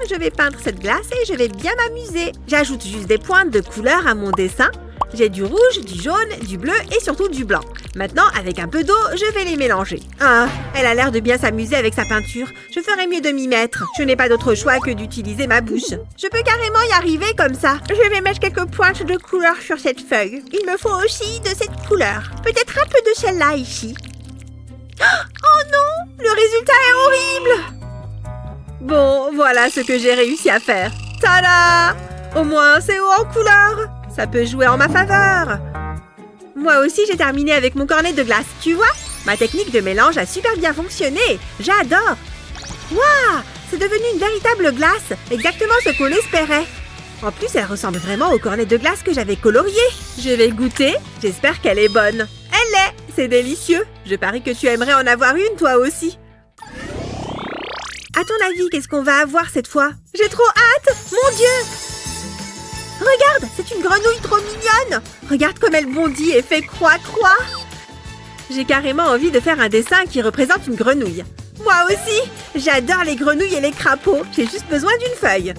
B: Je vais peindre cette glace et je vais bien m'amuser. J'ajoute juste des pointes de couleur à mon dessin. J'ai du rouge, du jaune, du bleu et surtout du blanc. Maintenant, avec un peu d'eau, je vais les mélanger. Ah, elle a l'air de bien s'amuser avec sa peinture. Je ferais mieux de m'y mettre. Je n'ai pas d'autre choix que d'utiliser ma bouche. Je peux carrément y arriver comme ça. Je vais mettre quelques pointes de couleur sur cette feuille. Il me faut aussi de cette couleur. Peut-être un peu de celle-là ici. Oh non! Le résultat est horrible! Bon, voilà ce que j'ai réussi à faire. Tada! Au moins, c'est haut en couleur. Ça peut jouer en ma faveur. Moi aussi, j'ai terminé avec mon cornet de glace. Tu vois? Ma technique de mélange a super bien fonctionné. J'adore. Waouh! C'est devenu une véritable glace. Exactement ce qu'on espérait. En plus, elle ressemble vraiment au cornet de glace que j'avais colorié. Je vais goûter. J'espère qu'elle est bonne. Elle l'est. C'est délicieux. Je parie que tu aimerais en avoir une, toi aussi. À ton avis, qu'est-ce qu'on va avoir cette fois? J'ai trop hâte! Mon Dieu! Regarde, c'est une grenouille trop mignonne! Regarde comme elle bondit et fait croix-croix! J'ai carrément envie de faire un dessin qui représente une grenouille. Moi aussi! J'adore les grenouilles et les crapauds. J'ai juste besoin d'une feuille.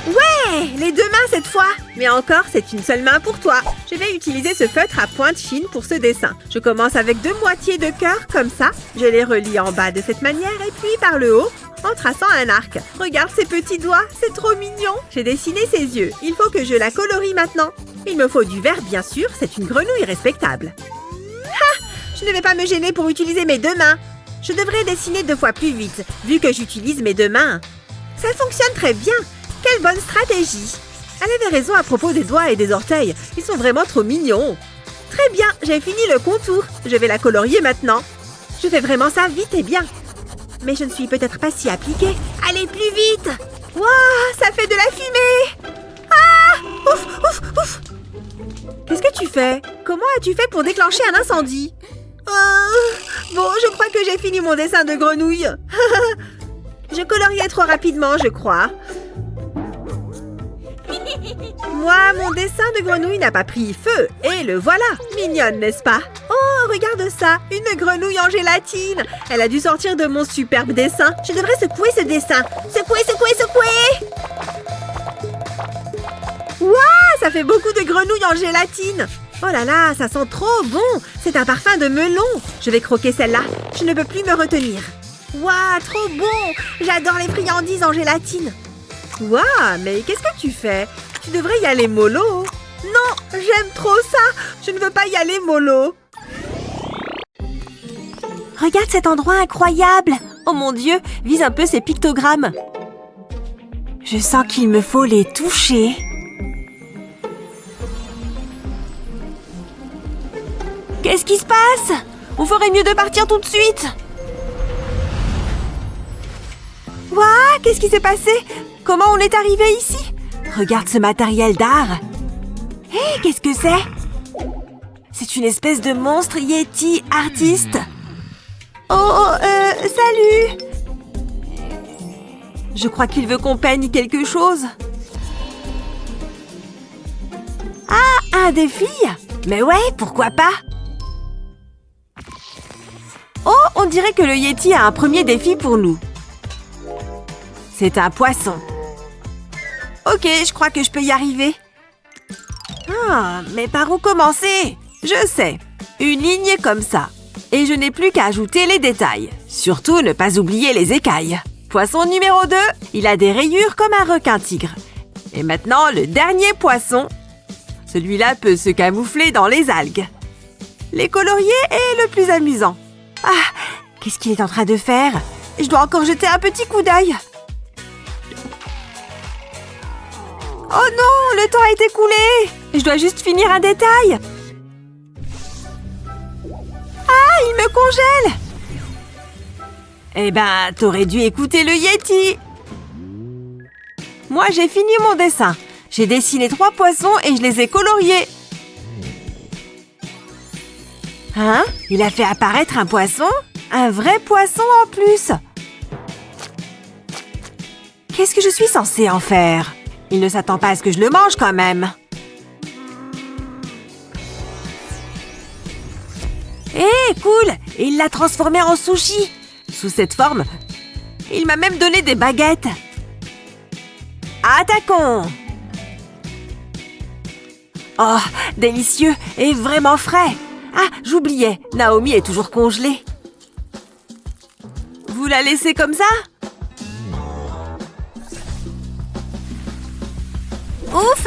B: Ouais! Les deux mains cette fois! Mais encore, c'est une seule main pour toi. Je vais utiliser ce feutre à pointe fine pour ce dessin. Je commence avec 2 moitiés de cœur, comme ça. Je les relie en bas de cette manière et puis par le haut, en traçant un arc. Regarde ses petits doigts, c'est trop mignon. J'ai dessiné ses yeux. Il faut que je la colorie maintenant. Il me faut du vert, bien sûr. C'est une grenouille respectable. Ha! Je ne vais pas me gêner pour utiliser mes 2 mains. Je devrais dessiner 2 fois plus vite, vu que j'utilise mes 2 mains. Ça fonctionne très bien. Quelle bonne stratégie! Elle avait raison à propos des doigts et des orteils. Ils sont vraiment trop mignons. Très bien, j'ai fini le contour. Je vais la colorier maintenant. Je fais vraiment ça vite et bien. Mais je ne suis peut-être pas si appliquée. Allez, plus vite! Waouh, ça fait de la fumée! Ah! Ouf, ouf, ouf! Qu'est-ce que tu fais? Comment as-tu fait pour déclencher un incendie? Bon, je crois que j'ai fini mon dessin de grenouille. Je coloriais trop rapidement, je crois. Moi, mon dessin de grenouille n'a pas pris feu. Et le voilà. Mignonne, n'est-ce pas? Oh, regarde ça. Une grenouille en gélatine. Elle a dû sortir de mon superbe dessin. Je devrais secouer ce dessin. Secouer, secouer, secouer. Waouh, ça fait beaucoup de grenouilles en gélatine. Oh là là, ça sent trop bon. C'est un parfum de melon. Je vais croquer celle-là. Je ne peux plus me retenir. Waouh, trop bon. J'adore les friandises en gélatine. Waouh, mais qu'est-ce que tu fais? Tu devrais y aller mollo. Non, j'aime trop ça. Je ne veux pas y aller mollo. Regarde cet endroit incroyable. Oh mon Dieu, vise un peu ces pictogrammes. Je sens qu'il me faut les toucher. Qu'est-ce qui se passe? On ferait mieux de partir tout de suite. Waouh, qu'est-ce qui s'est passé? Comment on est arrivé ici? Regarde ce matériel d'art. Hé, qu'est-ce que c'est? C'est une espèce de monstre Yeti artiste. Salut! Je crois qu'il veut qu'on peigne quelque chose. Ah, un défi? Mais ouais, pourquoi pas? Oh, on dirait que le Yeti a un premier défi pour nous. C'est un poisson. Ok, je crois que je peux y arriver. Ah, mais par où commencer? Je sais. Une ligne comme ça. Et je n'ai plus qu'à ajouter les détails. Surtout ne pas oublier les écailles. Poisson numéro 2, il a des rayures comme un requin-tigre. Et maintenant, le dernier poisson. Celui-là peut se camoufler dans les algues. Les colorier est le plus amusant. Ah, qu'est-ce qu'il est en train de faire? Je dois encore jeter un petit coup d'œil. Oh non, le temps a été écoulé. Je dois juste finir un détail. Ah, il me congèle. Eh ben, t'aurais dû écouter le Yeti. Moi, j'ai fini mon dessin. J'ai dessiné 3 poissons et je les ai coloriés. Hein? Il a fait apparaître un poisson? Un vrai poisson en plus. Qu'est-ce que je suis censée en faire? Il ne s'attend pas à ce que je le mange quand même. Hé, cool! Il l'a transformé en sushi. Sous cette forme, il m'a même donné des baguettes. Attaquons! Oh, délicieux et vraiment frais. Ah, j'oubliais, Naomi est toujours congelée. Vous la laissez comme ça? Ouf!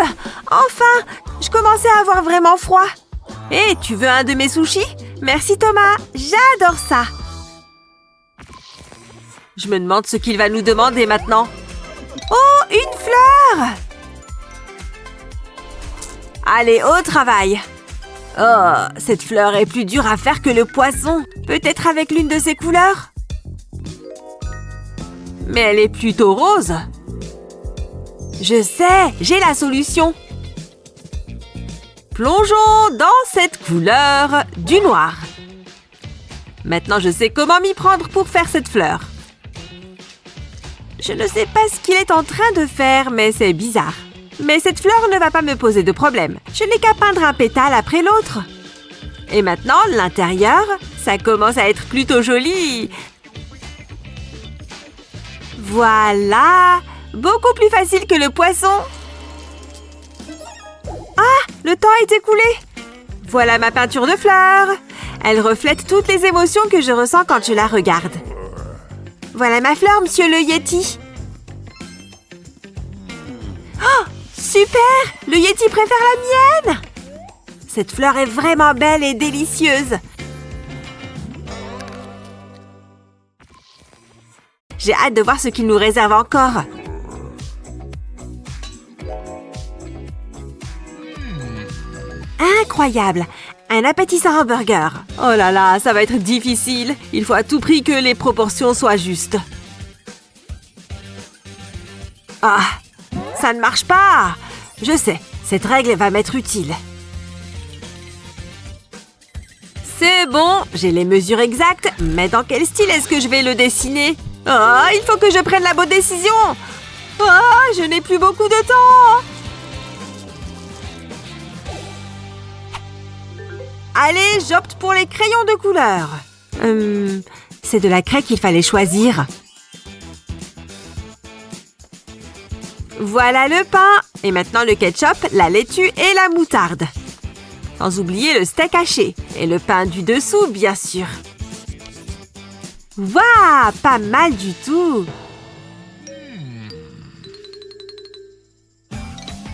B: Enfin! Je commençais à avoir vraiment froid. Hé, tu veux un de mes sushis? Merci Thomas, j'adore ça. Je me demande ce qu'il va nous demander maintenant. Oh, une fleur! Allez, au travail. Oh, cette fleur est plus dure à faire que le poisson. Peut-être avec l'une de ses couleurs? Mais elle est plutôt rose. Je sais, j'ai la solution. Plongeons dans cette couleur du noir. Maintenant, je sais comment m'y prendre pour faire cette fleur. Je ne sais pas ce qu'il est en train de faire, mais c'est bizarre. Mais cette fleur ne va pas me poser de problème. Je n'ai qu'à peindre un pétale après l'autre. Et maintenant, l'intérieur, ça commence à être plutôt joli. Voilà! Beaucoup plus facile que le poisson. Ah! Le temps est écoulé. Voilà ma peinture de fleurs. Elle reflète toutes les émotions que je ressens quand je la regarde. Voilà ma fleur, monsieur le Yeti. Oh! Super! Le Yeti préfère la mienne! Cette fleur est vraiment belle et délicieuse. J'ai hâte de voir ce qu'il nous réserve encore. Incroyable! Un appétissant hamburger. Oh là là, ça va être difficile. Il faut à tout prix que les proportions soient justes. Ah! Ça ne marche pas! Je sais, cette règle va m'être utile. C'est bon, j'ai les mesures exactes, mais dans quel style est-ce que je vais le dessiner? Oh, il faut que je prenne la bonne décision! Oh, je n'ai plus beaucoup de temps! Allez, j'opte pour les crayons de couleur. C'est de la craie qu'il fallait choisir. Voilà le pain. Et maintenant le ketchup, la laitue et la moutarde. Sans oublier le steak haché. Et le pain du dessous, bien sûr. Waouh, pas mal du tout.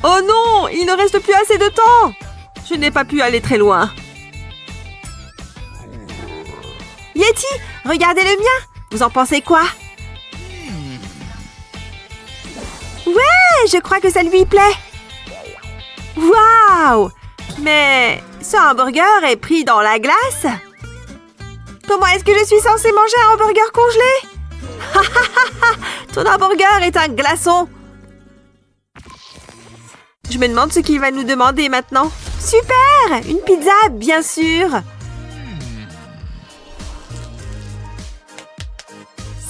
B: Oh non, il ne reste plus assez de temps. Je n'ai pas pu aller très loin. Yeti, regardez le mien. Vous en pensez quoi? Ouais, je crois que ça lui plaît. Waouh! Mais ce hamburger est pris dans la glace? Comment est-ce que je suis censée manger un hamburger congelé? Ton hamburger est un glaçon. Je me demande ce qu'il va nous demander maintenant. Super! Une pizza, bien sûr!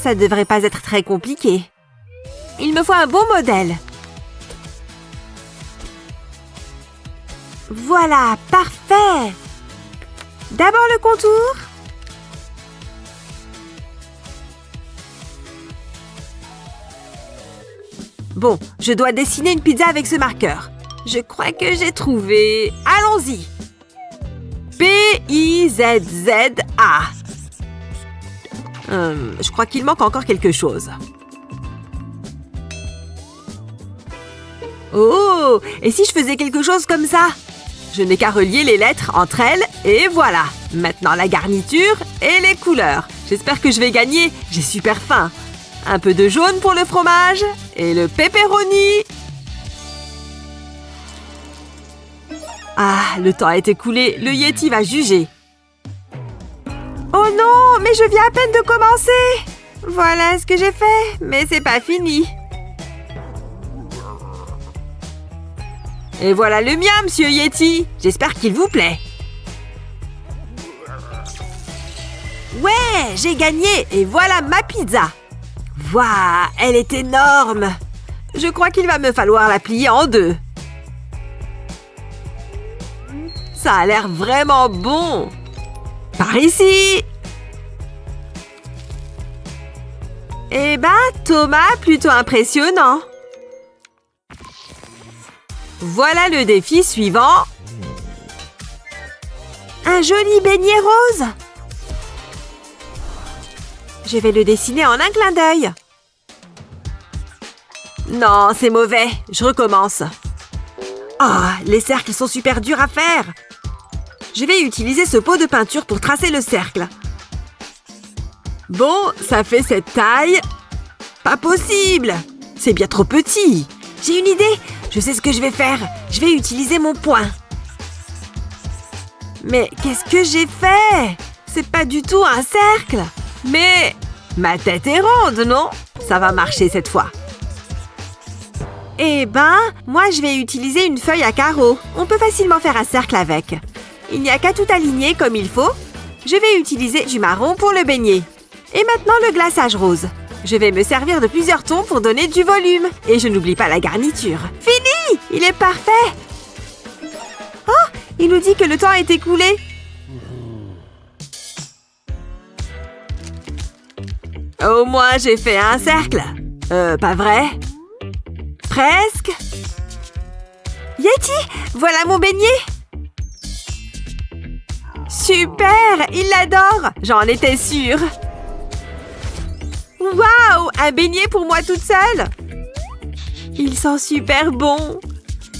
B: Ça devrait pas être très compliqué. Il me faut un bon modèle. Voilà, parfait! D'abord le contour. Bon, je dois dessiner une pizza avec ce marqueur. Je crois que j'ai trouvé. Allons-y! P-I-Z-Z-A. Je crois qu'il manque encore quelque chose. Oh! Et si je faisais quelque chose comme ça? Je n'ai qu'à relier les lettres entre elles et voilà! Maintenant la garniture et les couleurs. J'espère que je vais gagner. J'ai super faim. Un peu de jaune pour le fromage et le pepperoni. Ah, le temps a été écoulé. Le Yeti va juger. Oh non, mais je viens à peine de commencer. Voilà ce que j'ai fait, mais c'est pas fini. Et voilà le mien, monsieur Yeti. J'espère qu'il vous plaît. Ouais, j'ai gagné et voilà ma pizza. Waouh, elle est énorme. Je crois qu'il va me falloir la plier en deux. Ça a l'air vraiment bon. Par ici. Eh ben, Thomas, plutôt impressionnant. Voilà le défi suivant. Un joli beignet rose. Je vais le dessiner en un clin d'œil. Non, c'est mauvais. Je recommence. Ah, les cercles sont super durs à faire. Je vais utiliser ce pot de peinture pour tracer le cercle. Bon, ça fait cette taille. Pas possible. C'est bien trop petit. J'ai une idée. Je sais ce que je vais faire. Je vais utiliser mon poing. Mais qu'est-ce que j'ai fait? C'est pas du tout un cercle. Mais ma tête est ronde, non? Ça va marcher cette fois. Eh ben, moi je vais utiliser une feuille à carreaux. On peut facilement faire un cercle avec. Il n'y a qu'à tout aligner comme il faut. Je vais utiliser du marron pour le beignet. Et maintenant le glaçage rose. Je vais me servir de plusieurs tons pour donner du volume. Et je n'oublie pas la garniture. Fini! Il est parfait! Oh! Il nous dit que le temps est écoulé. Au moins, j'ai fait un cercle. Pas vrai? Presque. Yeti! Voilà mon beignet! Super! Il l'adore! J'en étais sûre! Waouh! Un beignet pour moi toute seule! Il sent super bon!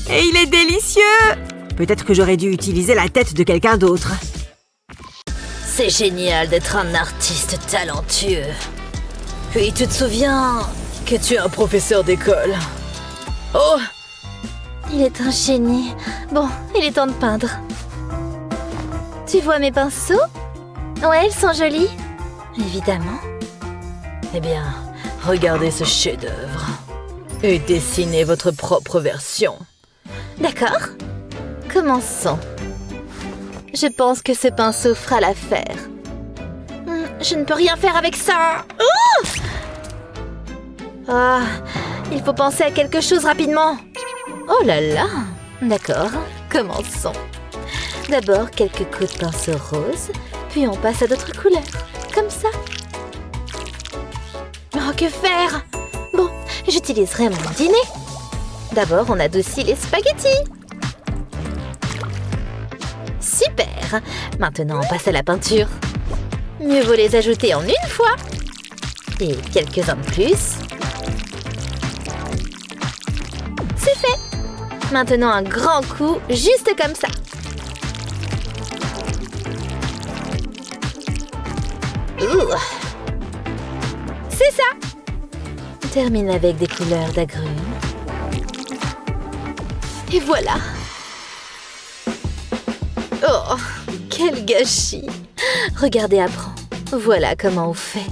B: Et il est délicieux! Peut-être que j'aurais dû utiliser la tête de quelqu'un d'autre.
A: C'est génial d'être un artiste talentueux. Puis tu te souviens que tu es un professeur d'école. Oh! Il est un génie. Bon, il est temps de peindre. Tu vois mes pinceaux? Ouais, ils sont jolis. Évidemment. Eh bien, regardez ce chef-d'œuvre. Et dessinez votre propre version. D'accord. Commençons. Je pense que ce pinceau fera l'affaire. Je ne peux rien faire avec ça. Ah, il faut penser à quelque chose rapidement. Oh là là. D'accord, commençons. D'abord, quelques coups de pinceau rose, puis on passe à d'autres couleurs, comme ça. Oh, que faire? Bon, j'utiliserai mon dîner. D'abord, on adoucit les spaghettis. Super! Maintenant, on passe à la peinture. Mieux vaut les ajouter en une fois. Et quelques-uns de plus. C'est fait! Maintenant, un grand coup, juste comme ça. Ouh. C'est ça! On termine avec des couleurs d'agrumes. Et voilà! Oh, quel gâchis! Regardez, apprends. Voilà comment on fait.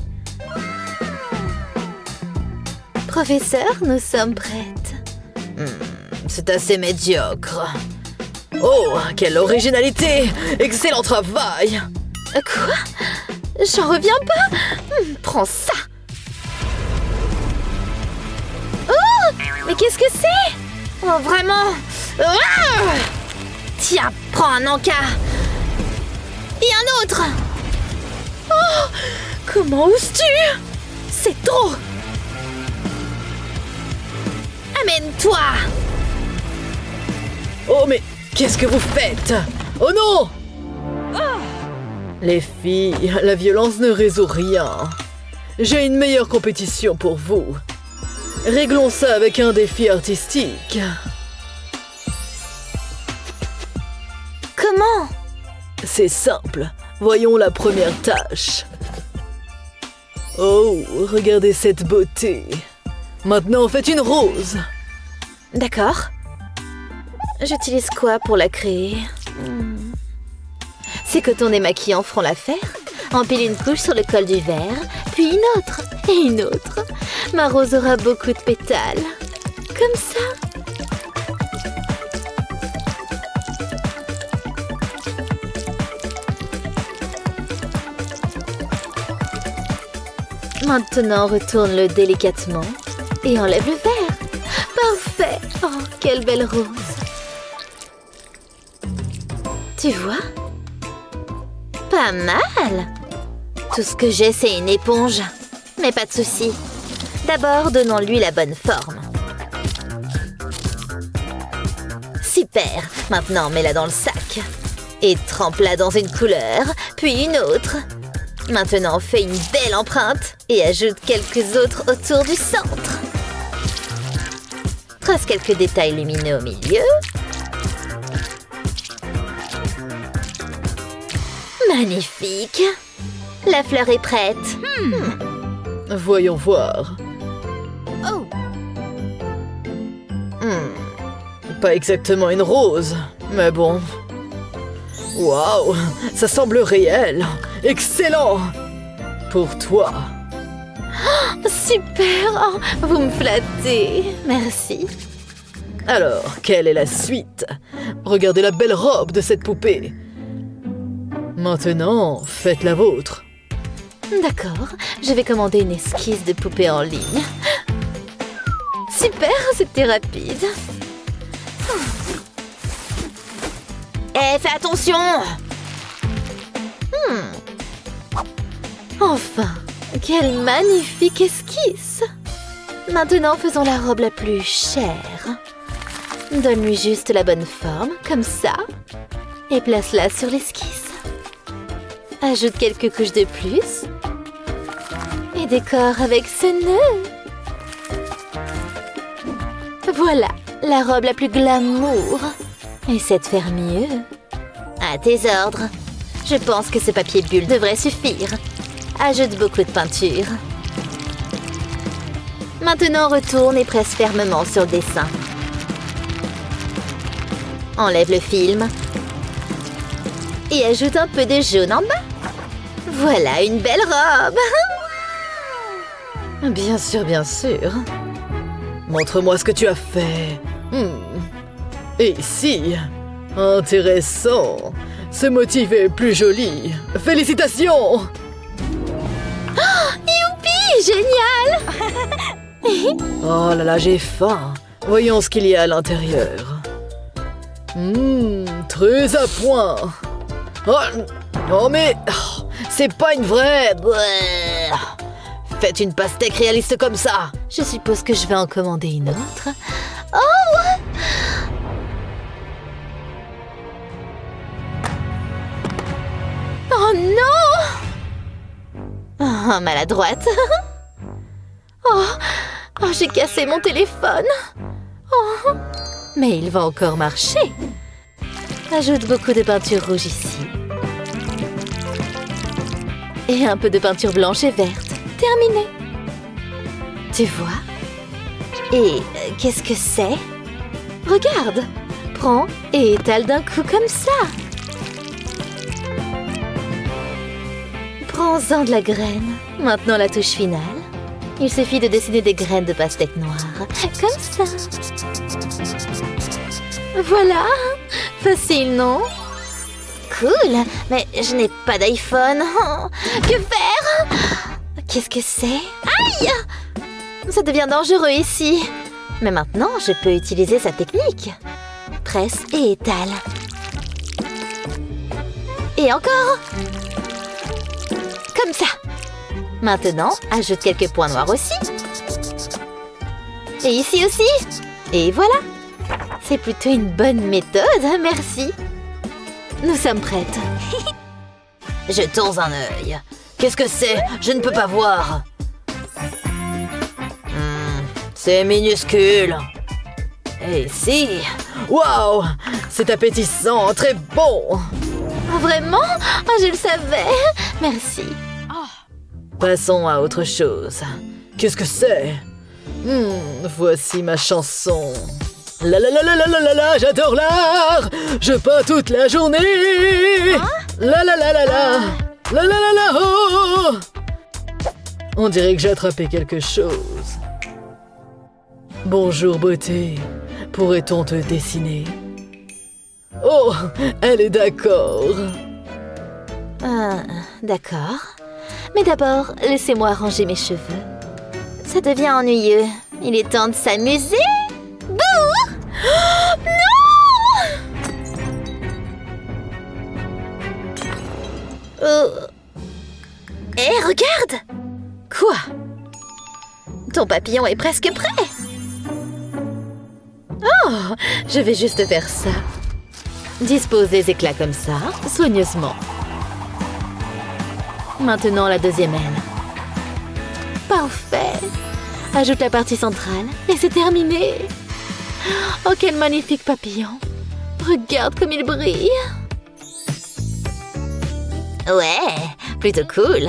A: Professeur, nous sommes prêtes. C'est assez médiocre. Oh, quelle originalité! Excellent travail! Quoi? J'en reviens pas! Prends ça! Oh! Mais qu'est-ce que c'est? Oh, vraiment? Ah! Tiens, prends un encart! Et un autre! Oh! Comment oses-tu? C'est trop! Amène-toi!
D: Oh, mais qu'est-ce que vous faites? Oh non! Les filles, la violence ne résout rien. J'ai une meilleure compétition pour vous. Réglons ça avec un défi artistique.
A: Comment?
D: C'est simple. Voyons la première tâche. Oh, regardez cette beauté. Maintenant, faites une rose.
A: D'accord. J'utilise quoi pour la créer? Ces cotons démaquillants feront l'affaire. Empile une couche sur le col du verre, puis une autre, et une autre. Ma rose aura beaucoup de pétales. Comme ça. Maintenant, retourne-le délicatement et enlève le verre. Parfait! Oh, quelle belle rose! Tu vois? Pas mal! Tout ce que j'ai, c'est une éponge. Mais pas de souci. D'abord, donnons-lui la bonne forme. Super! Maintenant, mets-la dans le sac. Et trempe-la dans une couleur, puis une autre. Maintenant, fais une belle empreinte et ajoute quelques autres autour du centre. Trace quelques détails lumineux au milieu. Magnifique! La fleur est prête.
D: Voyons voir.
A: Oh!
D: Pas exactement une rose, mais bon. Waouh, ça semble réel. Excellent! Pour toi.
A: Super! Oh, vous me flattez. Merci.
D: Alors, quelle est la suite? Regardez la belle robe de cette poupée. Maintenant, faites la vôtre.
A: D'accord, je vais commander une esquisse de poupée en ligne. Super, c'était rapide. Fais attention! Enfin, quelle magnifique esquisse! Maintenant, faisons la robe la plus chère. Donne-lui juste la bonne forme, comme ça, et place-la sur l'esquisse. Ajoute quelques couches de plus, et décore avec ce nœud. Voilà, la robe la plus glamour. Essaie de faire mieux. À tes ordres. Je pense que ce papier bulle devrait suffire. Ajoute beaucoup de peinture. Maintenant, retourne et presse fermement sur le dessin. Enlève le film. Et ajoute un peu de jaune en bas. Voilà une belle robe.
D: Bien sûr, bien sûr. Montre-moi ce que tu as fait. Et ici, intéressant. Ce motif est plus joli. Félicitations!
A: Youpi, génial!
D: Oh là là, j'ai faim. Voyons ce qu'il y a à l'intérieur. Très à point. Oh mais... c'est pas une vraie... Faites une pastèque réaliste comme ça.
A: Je suppose que je vais en commander une autre. Oh non! Oh, maladroite. J'ai cassé mon téléphone. Mais il va encore marcher. Ajoute beaucoup de peinture rouge ici. Et un peu de peinture blanche et verte. Terminé. Tu vois? Et qu'est-ce que c'est? Regarde. Prends et étale d'un coup comme ça. Prends-en de la graine. Maintenant la touche finale. Il suffit de dessiner des graines de pastèque noire. Comme ça. Voilà. Facile, non? Cool. Mais je n'ai pas d'iPhone. Que faire? Qu'est-ce que c'est? Aïe! Ça devient dangereux ici. Mais maintenant, je peux utiliser sa technique. Presse et étale. Et encore. Comme ça. Maintenant, ajoute quelques points noirs aussi. Et ici aussi. Et voilà. C'est plutôt une bonne méthode, merci. Nous sommes prêtes.
D: Jetons un œil. Qu'est-ce que c'est? Je ne peux pas voir. C'est minuscule. Et ici... Waouh! C'est appétissant, très bon.
A: Oh, vraiment? Je le savais. Merci.
D: Passons à autre chose. Qu'est-ce que c'est? Voici ma chanson. La la la la la la la la, j'adore l'art. Je peins toute la journée. La la la la la. La la la la oh. On dirait que j'ai attrapé quelque chose. Bonjour beauté. Pourrait-on te dessiner? Oh, elle est d'accord.
A: D'accord. Mais d'abord, laissez-moi ranger mes cheveux. Ça devient ennuyeux. Il est temps de s'amuser. Bouh! Non! Hé, regarde! Quoi? Ton papillon est presque prêt. Oh, je vais juste faire ça. Dispose les éclats comme ça, soigneusement. Maintenant, la deuxième aile. Parfait. Ajoute la partie centrale et c'est terminé. Oh, quel magnifique papillon. Regarde comme il brille. Ouais, plutôt cool.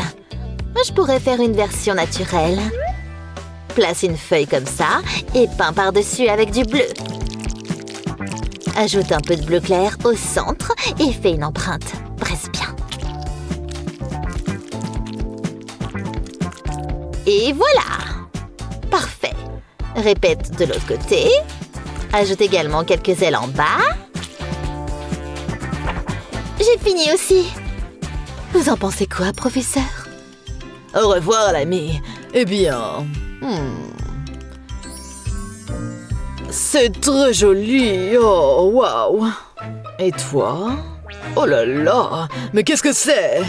A: Je pourrais faire une version naturelle. Place une feuille comme ça et peins par-dessus avec du bleu. Ajoute un peu de bleu clair au centre et fais une empreinte. Presse bien. Et voilà! Parfait. Répète de l'autre côté. Ajoute également quelques ailes en bas. J'ai fini aussi. Vous en pensez quoi, professeur?
D: Au revoir, l'ami. Eh bien... C'est très joli. Oh, waouh. Et toi? Oh là là, mais qu'est-ce que c'est?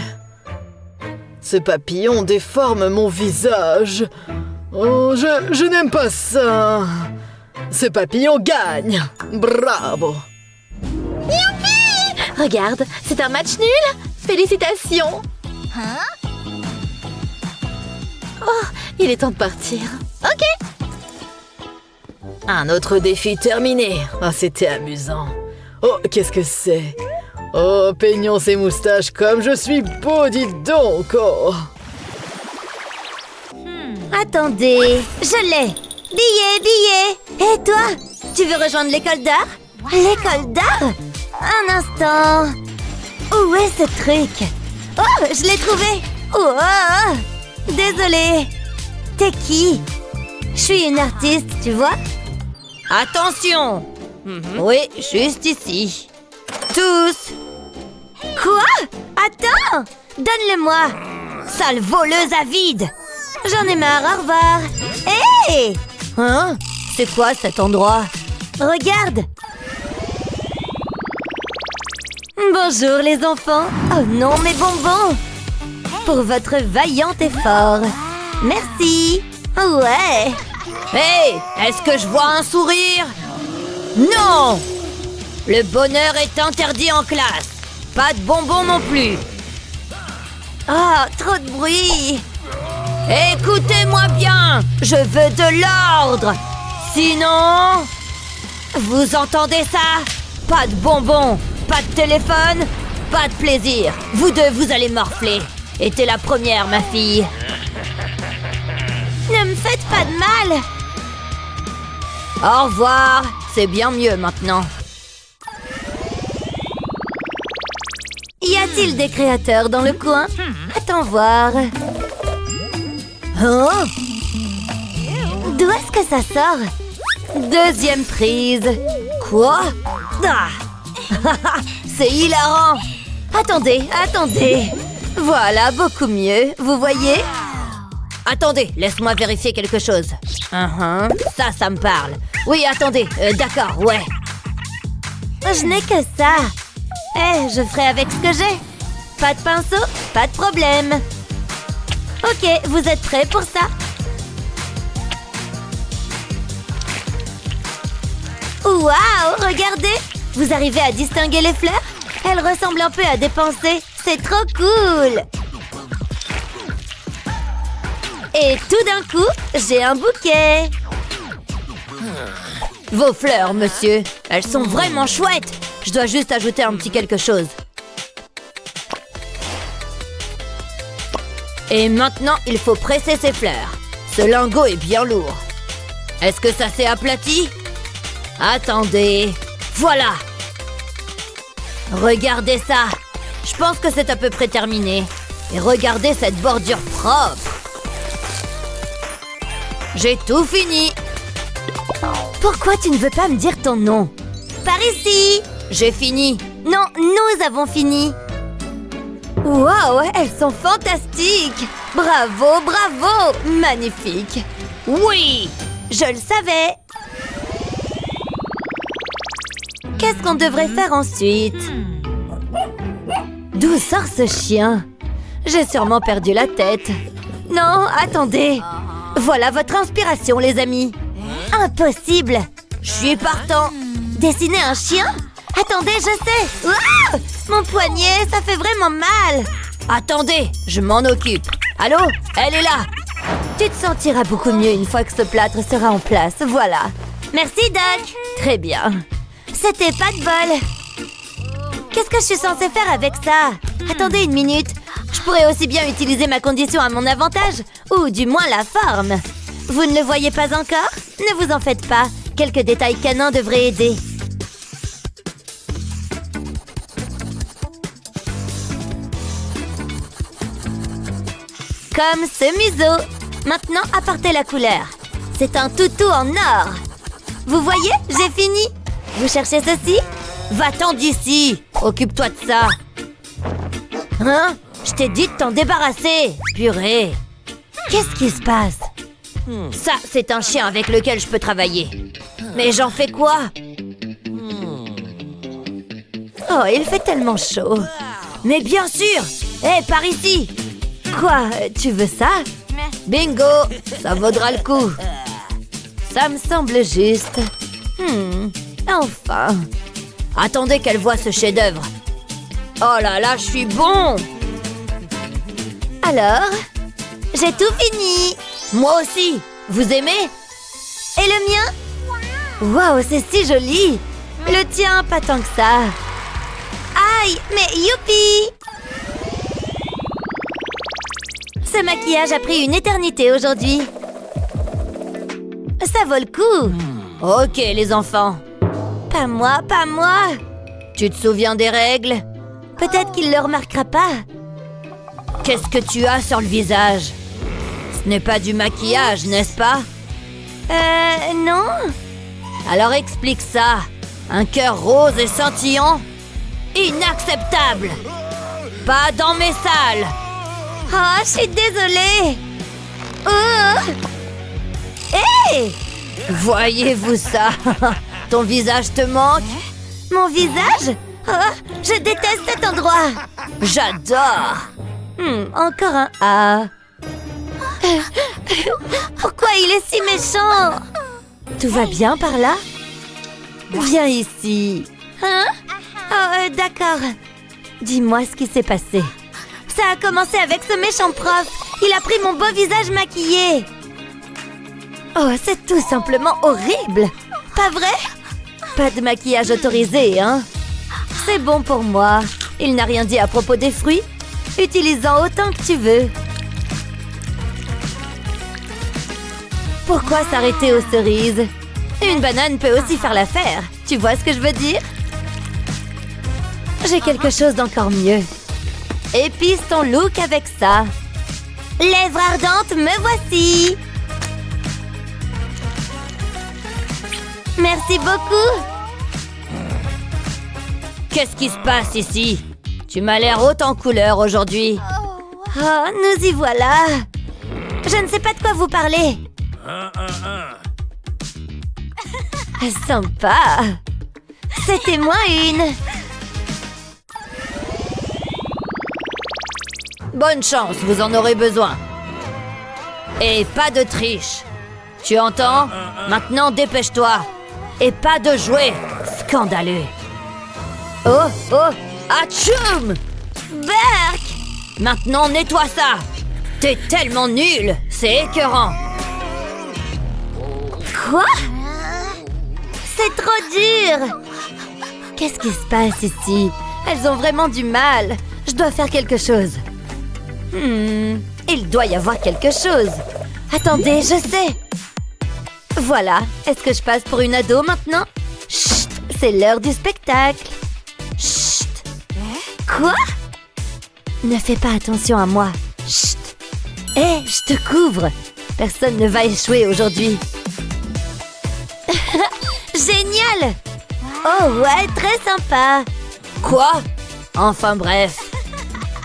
D: Ces papillons déforment mon visage. Oh, je n'aime pas ça. Ces papillons gagnent. Bravo.
A: Regarde, c'est un match nul. Félicitations. Oh, il est temps de partir. Ok.
D: Un autre défi terminé. Oh, c'était amusant. Oh, qu'est-ce que c'est? Oh, peignons ces moustaches comme je suis beau, dites donc. Oh.
A: Attendez, je l'ai. Billet. Et toi? Tu veux rejoindre l'école d'art? L'école d'art? Un instant. Où est ce truc? Oh, je l'ai trouvé. Oh, désolée. T'es qui? Je suis une artiste, tu vois? Attention. Oui, juste ici. Tous. Quoi? Attends. Donne-le-moi. Sale voleuse avide. J'en ai marre, au revoir. Hé! Hein? C'est quoi cet endroit? Regarde. Bonjour les enfants. Oh non, mes bonbons. Pour votre vaillant effort. Merci. Ouais. Hé! Est-ce que je vois un sourire? Non! Le bonheur est interdit en classe. Pas de bonbons non plus. Ah, trop de bruit. Écoutez-moi bien. Je veux de l'ordre. Sinon... Vous entendez ça? Pas de bonbons, pas de téléphone, pas de plaisir. Vous deux, vous allez morfler. Et t'es la première, ma fille. Ne me faites pas de mal. Au revoir. C'est bien mieux maintenant. Y a-t-il des créateurs dans le coin? Attends voir. Hein? D'où est-ce que ça sort? Deuxième prise. Quoi? Ah. C'est hilarant. Attendez. Voilà, beaucoup mieux. Vous voyez? Attendez, laisse-moi vérifier quelque chose. Ça me parle. Oui, attendez, d'accord, ouais. Je n'ai que ça. Je ferai avec ce que j'ai. Pas de pinceau, pas de problème. Ok, vous êtes prêts pour ça? Waouh, regardez! Vous arrivez à distinguer les fleurs? Elles ressemblent un peu à des pensées. C'est trop cool! Et tout d'un coup, j'ai un bouquet. Vos fleurs, monsieur. Elles sont vraiment chouettes. Je dois juste ajouter un petit quelque chose. Et maintenant, il faut presser ces fleurs. Ce lingot est bien lourd. Est-ce que ça s'est aplati? Attendez. Voilà. Regardez ça. Je pense que c'est à peu près terminé. Et regardez cette bordure propre. J'ai tout fini. Pourquoi tu ne veux pas me dire ton nom? Par ici. J'ai fini. Non, nous avons fini. Waouh, elles sont fantastiques. Bravo, bravo. Magnifique. Oui, je le savais. Qu'est-ce qu'on devrait faire ensuite? D'où sort ce chien? J'ai sûrement perdu la tête. Non, attendez. Voilà votre inspiration, les amis. Impossible. Je suis partant. Dessiner un chien? Attendez, je sais. Ah! Mon poignet, ça fait vraiment mal. Attendez, je m'en occupe. Allô? Elle est là. Tu te sentiras beaucoup mieux une fois que ce plâtre sera en place. Voilà. Merci, Doc. Très bien. C'était pas de bol. Qu'est-ce que je suis censée faire avec ça? Attendez une minute. Je pourrais aussi bien utiliser ma condition à mon avantage. Ou du moins la forme. Vous ne le voyez pas encore? Ne vous en faites pas. Quelques détails canins devraient aider. Comme ce museau. Maintenant, apportez la couleur. C'est un toutou en or. Vous voyez, j'ai fini. Vous cherchez ceci? Va-t'en d'ici. Occupe-toi de ça. Hein? Je t'ai dit de t'en débarrasser. Purée. Qu'est-ce qui se passe? Ça, c'est un chien avec lequel je peux travailler. Mais j'en fais quoi? Oh, il fait tellement chaud. Mais bien sûr! Hé, par ici! Quoi? Tu veux ça? Bingo! Ça vaudra le coup. Ça me semble juste. Enfin. Attendez qu'elle voie ce chef-d'œuvre. Oh là là, je suis bon! Alors? J'ai tout fini! Moi aussi! Vous aimez? Et le mien? Waouh, c'est si joli! Le tien, pas tant que ça. Aïe, mais youpi! Ce maquillage a pris une éternité aujourd'hui. Ça vaut le coup. Ok, les enfants. Pas moi, pas moi. Tu te souviens des règles? Peut-être qu'il ne le remarquera pas. Qu'est-ce que tu as sur le visage? Ce n'est pas du maquillage, n'est-ce pas? Non. Alors explique ça. Un cœur rose et scintillant? Inacceptable! Pas dans mes salles! Oh, je suis désolée! Oh! Hé! Voyez-vous ça? Ton visage te manque? Mon visage? Oh, je déteste cet endroit! J'adore! Encore un A. Pourquoi il est si méchant? Tout va bien par là? Viens ici. Hein? Oh, d'accord. Dis-moi ce qui s'est passé. Ça a commencé avec ce méchant prof. Il a pris mon beau visage maquillé. Oh, c'est tout simplement horrible. Pas vrai? Pas de maquillage autorisé, hein? C'est bon pour moi. Il n'a rien dit à propos des fruits. Utilise-en autant que tu veux. Pourquoi s'arrêter aux cerises? Une banane peut aussi faire l'affaire. Tu vois ce que je veux dire? J'ai quelque chose d'encore mieux. Épice ton look avec ça. Lèvres ardentes, me voici. Merci beaucoup. Qu'est-ce qui se passe ici? Tu m'as l'air haute en couleur aujourd'hui. Oh, nous y voilà. Je ne sais pas de quoi vous parlez. Sympa. C'était moi une. Bonne chance, vous en aurez besoin. Et pas de triche. Tu entends? Maintenant, dépêche-toi. Et pas de jouets. Scandaleux. Oh, oh, atchoum! Berk! Maintenant, nettoie ça. T'es tellement nul. C'est écœurant. Quoi? C'est trop dur. Qu'est-ce qui se passe ici? Elles ont vraiment du mal. Je dois faire quelque chose. Il doit y avoir quelque chose. Attendez, je sais. Voilà. Est-ce que je passe pour une ado maintenant? Chut, c'est l'heure du spectacle. Chut. Quoi? Ne fais pas attention à moi. Chut. Hé, je te couvre. Personne ne va échouer aujourd'hui. Génial! Oh ouais, très sympa. Quoi? Enfin bref.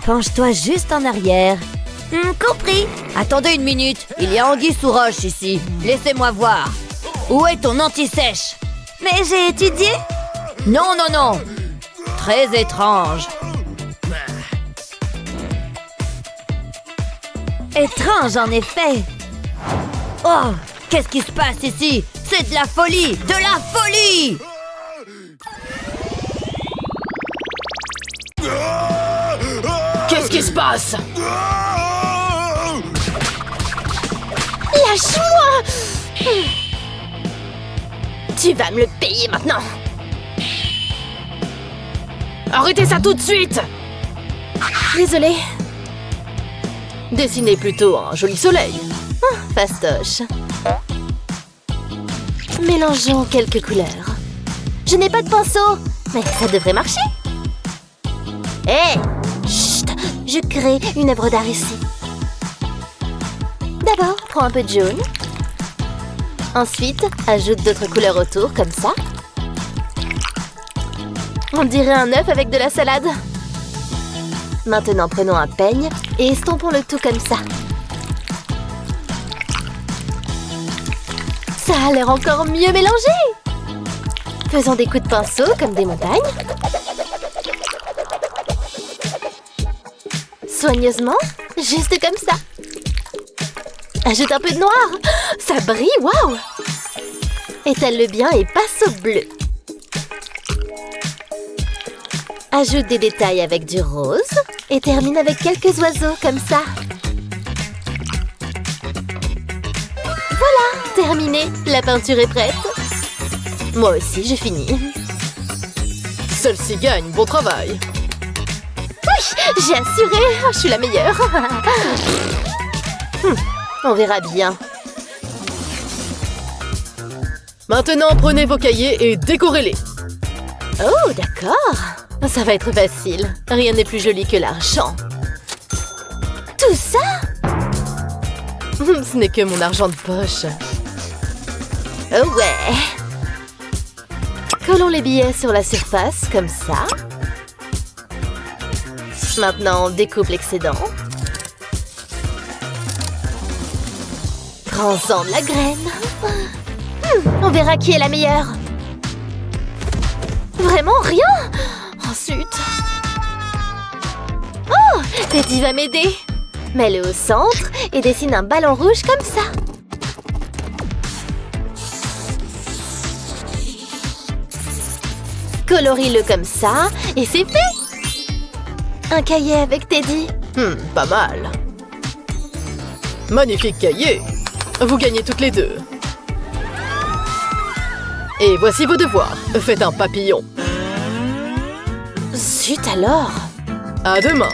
A: Penche-toi juste en arrière. Compris. Attendez une minute. Il y a anguille sous roche ici. Laissez-moi voir. Où est ton anti-sèche? Mais j'ai étudié. Non, non, non. Très étrange. Étrange, en effet. Oh, qu'est-ce qui se passe ici? C'est de la folie! De la folie!
D: Qu'est-ce qui se passe?
E: Lâche-moi! Tu vas me le payer maintenant.
D: Arrêtez ça tout de suite!
E: Désolée.
D: Dessinez plutôt un joli soleil.
E: Fastoche. Mélangeons quelques couleurs. Je n'ai pas de pinceau, mais ça devrait marcher. Hé! Chut! Je crée une œuvre d'art ici. D'abord, prends un peu de jaune. Ensuite, ajoute d'autres couleurs autour, comme ça. On dirait un œuf avec de la salade. Maintenant, prenons un peigne et estompons le tout comme ça. Ça a l'air encore mieux mélangé. Faisons des coups de pinceau comme des montagnes. Soigneusement, juste comme ça. Ajoute un peu de noir. Ça brille, waouh! Étale-le bien et passe au bleu. Ajoute des détails avec du rose et termine avec quelques oiseaux comme ça. Voilà, terminé. La peinture est prête. Moi aussi, j'ai fini.
D: Celle-ci gagne, bon travail.
E: Oui, j'ai assuré. Je suis la meilleure. On verra bien.
D: Maintenant, prenez vos cahiers et décorez-les.
E: Oh, d'accord. Ça va être facile. Rien n'est plus joli que l'argent. Tout ça?
D: Ce n'est que mon argent de poche.
E: Oh ouais. Collons les billets sur la surface, comme ça. Maintenant, on découpe l'excédent. Prends-en de la graine. On verra qui est la meilleure. Vraiment rien? Oh, zut. Oh, Teddy va m'aider. Mets-le au centre et dessine un ballon rouge comme ça. Colorie-le comme ça et c'est fait. Un cahier avec Teddy.
D: Pas mal. Magnifique cahier. Vous gagnez toutes les deux. Et voici vos devoirs. Faites un papillon.
E: Zut alors.
D: À demain.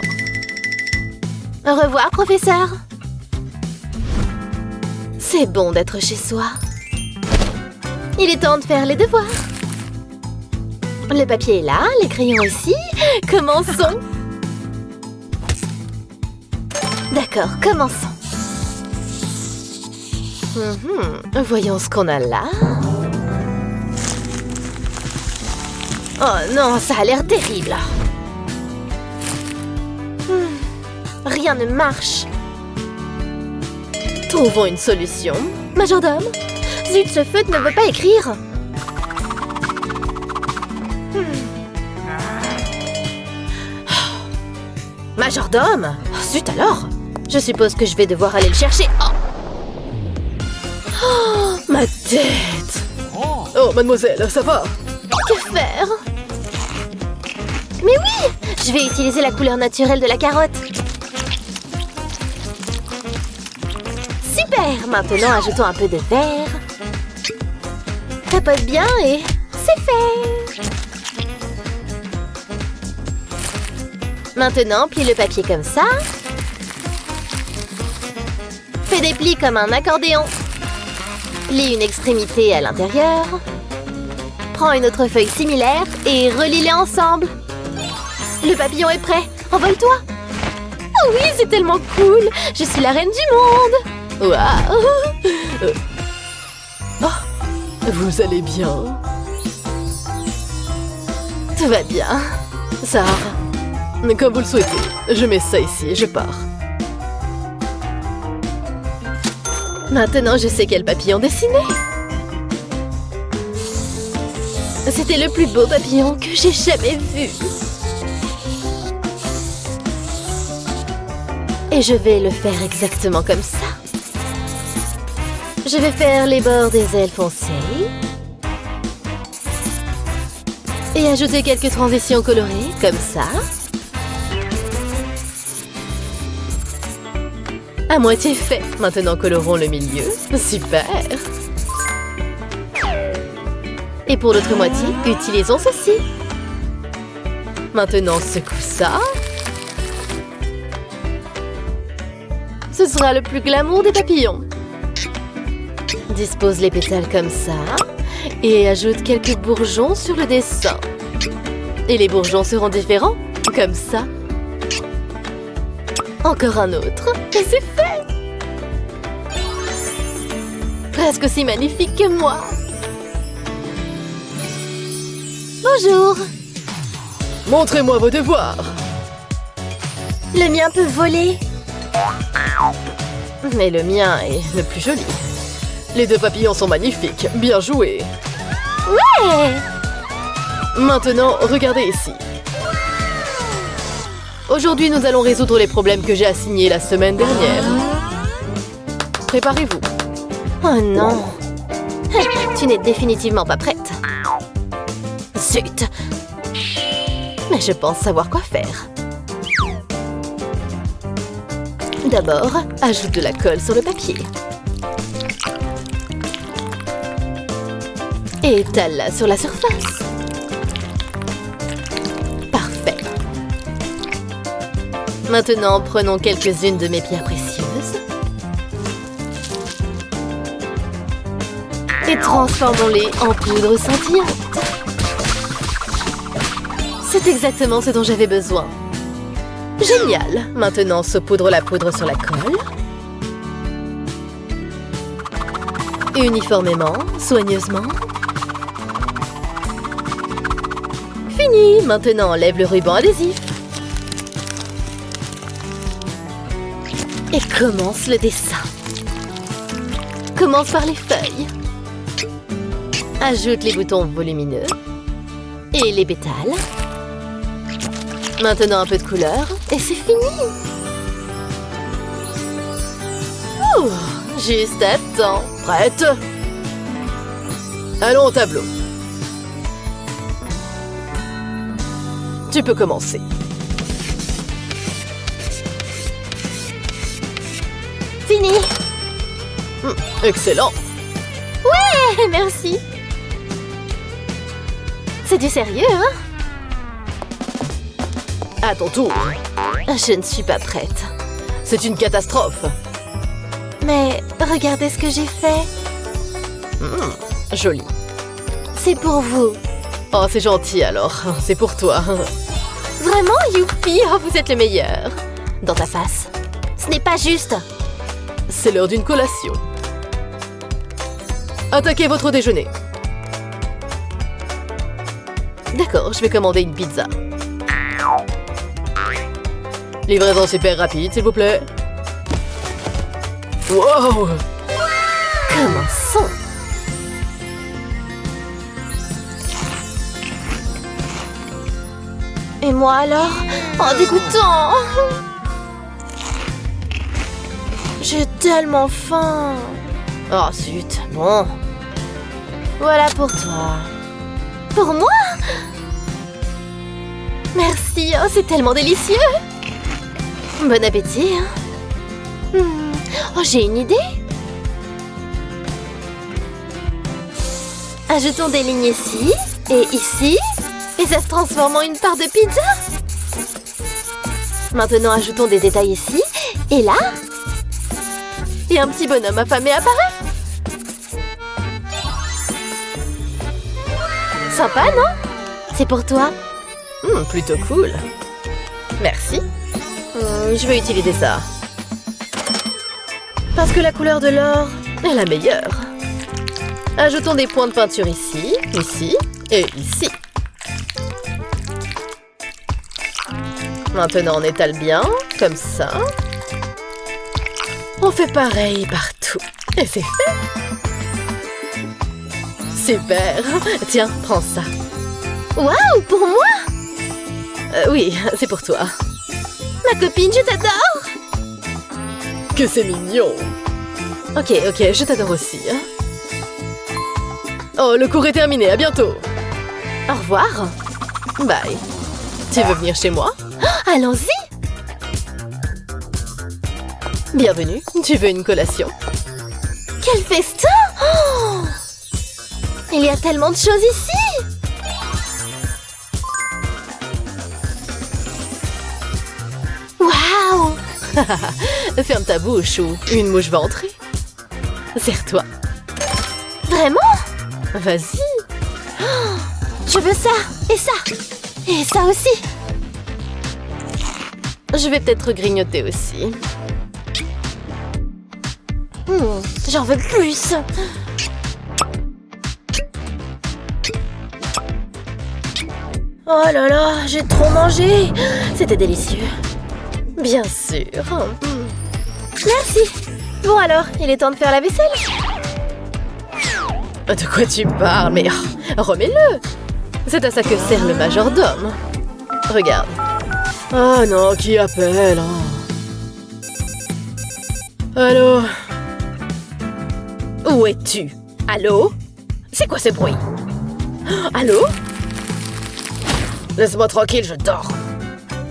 E: Au revoir, professeur. C'est bon d'être chez soi. Il est temps de faire les devoirs. Le papier est là, les crayons ici. Commençons. D'accord, commençons.
D: Voyons ce qu'on a là.
E: Oh non, ça a l'air terrible. Rien ne marche.
D: Trouvons une solution.
E: Majordome? Zut, ce feutre ne veut pas écrire. Majordome? Zut alors. Je suppose que je vais devoir aller le chercher. Oh, ma tête.
D: Oh, mademoiselle, ça va?
E: Que faire? Mais oui! Je vais utiliser la couleur naturelle de la carotte. Super! Maintenant, ajoutons un peu de vert. Tapote bien et c'est fait! Maintenant, plie le papier comme ça. Fais des plis comme un accordéon. Lie une extrémité à l'intérieur. Prends une autre feuille similaire et relie-les ensemble. Le papillon est prêt. Envole-toi. Oh oui, c'est tellement cool. Je suis la reine du monde. Waouh.
D: Oh, vous allez bien?
E: Tout va bien.
D: Sarah, comme vous le souhaitez. Je mets ça ici et je pars.
E: Maintenant, je sais quel papillon dessiner. C'était le plus beau papillon que j'ai jamais vu. Et je vais le faire exactement comme ça. Je vais faire les bords des ailes foncées. Et ajouter quelques transitions colorées, comme ça.
D: À moitié fait. Maintenant, colorons le milieu. Super.
E: Et pour l'autre moitié, utilisons ceci.
D: Maintenant, secoue ça.
E: Ce sera le plus glamour des papillons. Dispose les pétales comme ça. Et ajoute quelques bourgeons sur le dessin. Et les bourgeons seront différents, comme ça. Encore un autre. Et c'est fait! Presque aussi magnifique que moi. Bonjour.
D: Montrez-moi vos devoirs.
E: Le mien peut voler.
D: Mais le mien est le plus joli. Les deux papillons sont magnifiques. Bien joué.
E: Ouais!
D: Maintenant, regardez ici. Aujourd'hui, nous allons résoudre les problèmes que j'ai assignés la semaine dernière. Préparez-vous.
E: Oh non! Tu n'es définitivement pas prête. Zut! Mais je pense savoir quoi faire. D'abord, ajoute de la colle sur le papier. Et étale-la sur la surface. Parfait. Maintenant, prenons quelques-unes de mes pierres précieuses. Et transformons-les en poudre scintillante. C'est exactement ce dont j'avais besoin. Génial! Maintenant, saupoudre la poudre sur la colle. Uniformément, soigneusement. Fini! Maintenant, enlève le ruban adhésif. Et commence le dessin. Commence par les feuilles. Ajoute les boutons volumineux. Et les pétales. Maintenant un peu de couleur, et c'est fini! Ouh, juste à temps.
D: Prête? Allons au tableau. Tu peux commencer.
E: Fini!
D: Excellent.
E: Ouais, merci! C'est du sérieux, hein?
D: À ton tour.
E: Je ne suis pas prête.
D: C'est une catastrophe.
E: Mais regardez ce que j'ai fait.
D: Joli.
E: C'est pour vous.
D: Oh, c'est gentil alors. C'est pour toi.
E: Vraiment, youpi! Oh, vous êtes le meilleur. Dans ta face. Ce n'est pas juste.
D: C'est l'heure d'une collation. Attaquez votre déjeuner. D'accord, je vais commander une pizza. Livraison super rapide, s'il vous plaît. Wow!
E: Commençons. Et moi alors? Oh, dégoûtant! J'ai tellement faim.
D: Oh, zut. Bon.
E: Voilà pour toi. Pour moi? Merci, oh, c'est tellement délicieux. Bon appétit. Hein? Oh, j'ai une idée. Ajoutons des lignes ici et ici. Et ça se transforme en une part de pizza. Maintenant, ajoutons des détails ici et là. Et un petit bonhomme affamé apparaît. Sympa, non? C'est pour toi.
D: Plutôt cool. Merci. Je vais utiliser ça. Parce que la couleur de l'or est la meilleure. Ajoutons des points de peinture ici, ici et ici. Maintenant, on étale bien, comme ça. On fait pareil partout. Et c'est fait. Super. Tiens, prends ça.
E: Waouh, pour moi?
D: Oui, c'est pour toi.
E: Ma copine, je t'adore.
D: Que c'est mignon. Ok, je t'adore aussi. Oh, le cours est terminé, à bientôt.
E: Au revoir.
D: Bye. Tu veux venir chez moi?
E: Allons-y.
D: Bienvenue, tu veux une collation?
E: Quel festin! Oh, il y a tellement de choses ici. Waouh!
D: Ferme ta bouche ou une mouche va entrer. Serre-toi.
E: Vraiment?
D: Vas-y.
E: Oh, je veux ça, et ça, et ça aussi.
D: Je vais peut-être grignoter aussi.
E: J'en veux plus. Oh là là, j'ai trop mangé. C'était délicieux.
D: Bien sûr.
E: Merci. Bon alors, il est temps de faire la vaisselle.
D: De quoi tu parles? Mais remets-le! C'est à ça que sert le majordome. Regarde. Oh non, qui appelle? Allô? Où es-tu? Allô? C'est quoi ce bruit? Allô? Laisse-moi tranquille, je dors.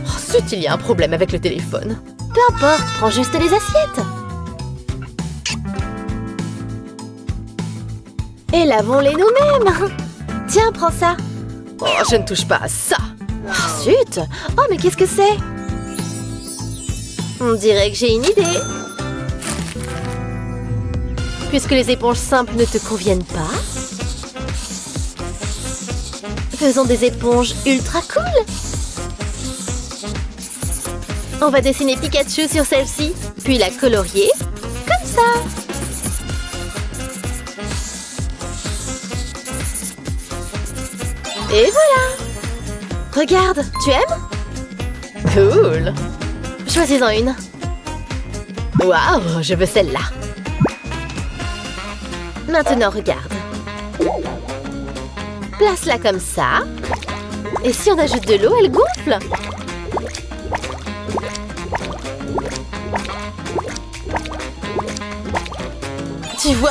D: Oh, zut, il y a un problème avec le téléphone.
E: Peu importe, prends juste les assiettes. Et lavons-les nous-mêmes. Tiens, prends ça.
D: Oh, je ne touche pas à ça.
E: Oh, zut. Oh, mais qu'est-ce que c'est? On dirait que j'ai une idée. Puisque les éponges simples ne te conviennent pas, faisons des éponges ultra cool. On va dessiner Pikachu sur celle-ci, puis la colorier comme ça. Et voilà. Regarde, tu aimes?
D: Cool.
E: Choisis-en une.
D: Waouh, je veux celle-là.
E: Maintenant, regarde. Place-la comme ça. Et si on ajoute de l'eau, elle gonfle. Tu vois?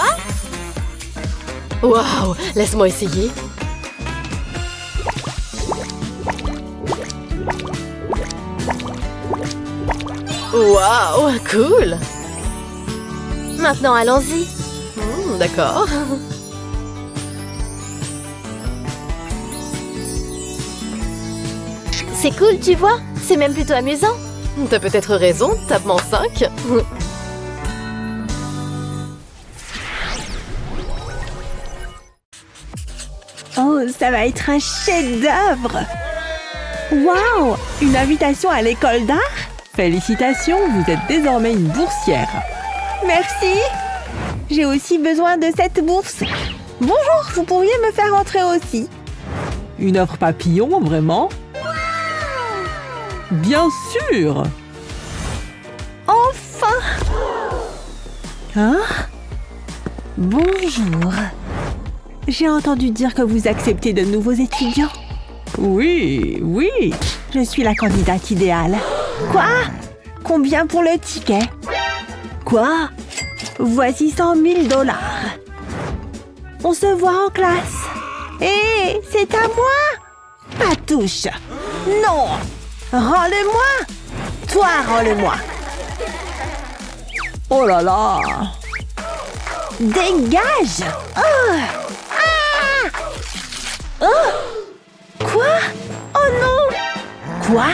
D: Waouh, laisse-moi essayer. Waouh, cool.
E: Maintenant, allons-y.
D: D'accord.
E: C'est cool, tu vois? C'est même plutôt amusant.
D: T'as peut-être raison, tapement 5.
B: Oh, ça va être un chef-d'œuvre! Waouh! Une invitation à l'école d'art?
C: Félicitations, vous êtes désormais une boursière.
B: Merci! J'ai aussi besoin de cette bourse. Bonjour, vous pourriez me faire entrer aussi?
C: Une offre papillon, vraiment? Bien sûr!
B: Enfin! Hein? Bonjour. J'ai entendu dire que vous acceptez de nouveaux étudiants.
C: Oui, oui.
B: Je suis la candidate idéale. Quoi? Combien pour le ticket? Quoi? Voici 100 000 $. On se voit en classe. Hé, c'est à moi? Pas touche. Non! Rends-le-moi! Toi, rends-le-moi!
C: Oh là là!
B: Dégage! Oh! Ah! Oh! Quoi? Oh non! Quoi?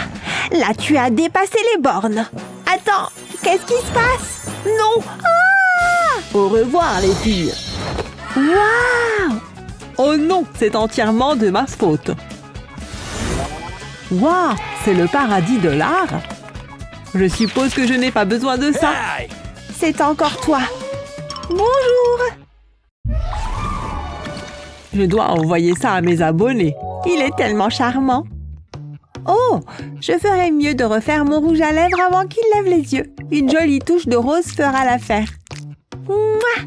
B: Là, tu as dépassé les bornes. Attends, qu'est-ce qui se passe? Non! Ah!
C: Au revoir, les filles!
B: Waouh!
C: Oh non, c'est entièrement de ma faute. Waouh, c'est le paradis de l'art. Je suppose que je n'ai pas besoin de ça.
B: C'est encore toi. Bonjour!
C: Je dois envoyer ça à mes abonnés.
B: Il est tellement charmant. Oh, je ferais mieux de refaire mon rouge à lèvres avant qu'il lève les yeux. Une jolie touche de rose fera l'affaire. Mouah!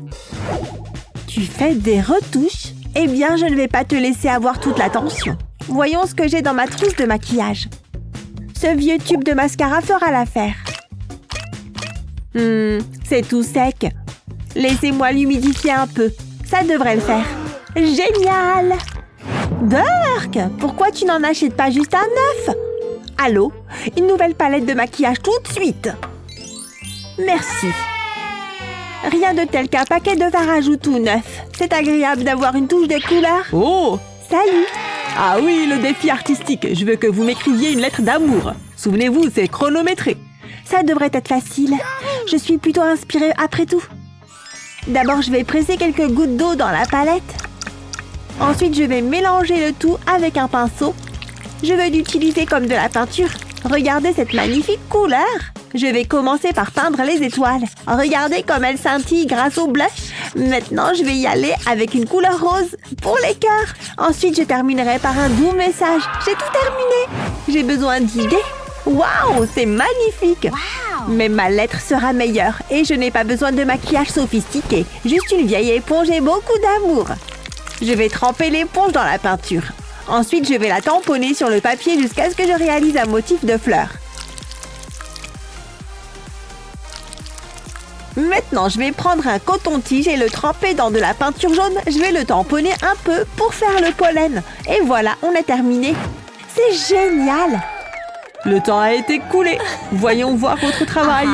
B: Tu fais des retouches? Eh bien, je ne vais pas te laisser avoir toute l'attention. Voyons ce que j'ai dans ma trousse de maquillage. Ce vieux tube de mascara fera l'affaire. C'est tout sec. Laissez-moi l'humidifier un peu. Ça devrait le faire. Génial! Burk, pourquoi tu n'en achètes pas juste un neuf? Allô? Une nouvelle palette de maquillage tout de suite. Merci. Rien de tel qu'un paquet de fard à joues tout neuf. C'est agréable d'avoir une touche de couleur.
C: Oh!
B: Salut!
C: Ah oui, le défi artistique. Je veux que vous m'écriviez une lettre d'amour. Souvenez-vous, c'est chronométré.
B: Ça devrait être facile. Je suis plutôt inspirée après tout. D'abord, je vais presser quelques gouttes d'eau dans la palette. Ensuite, je vais mélanger le tout avec un pinceau. Je veux l'utiliser comme de la peinture. Regardez cette magnifique couleur. Je vais commencer par peindre les étoiles. Regardez comme elles scintillent grâce au blush. Maintenant, je vais y aller avec une couleur rose pour les cœurs. Ensuite, je terminerai par un doux message. J'ai tout terminé. J'ai besoin d'idées. Waouh, c'est magnifique. Mais ma lettre sera meilleure et je n'ai pas besoin de maquillage sophistiqué. Juste une vieille éponge et beaucoup d'amour. Je vais tremper l'éponge dans la peinture. Ensuite, je vais la tamponner sur le papier jusqu'à ce que je réalise un motif de fleurs. Maintenant, je vais prendre un coton-tige et le tremper dans de la peinture jaune. Je vais le tamponner un peu pour faire le pollen. Et voilà, on a terminé. C'est génial!
C: Le temps a été écoulé. Voyons voir votre travail.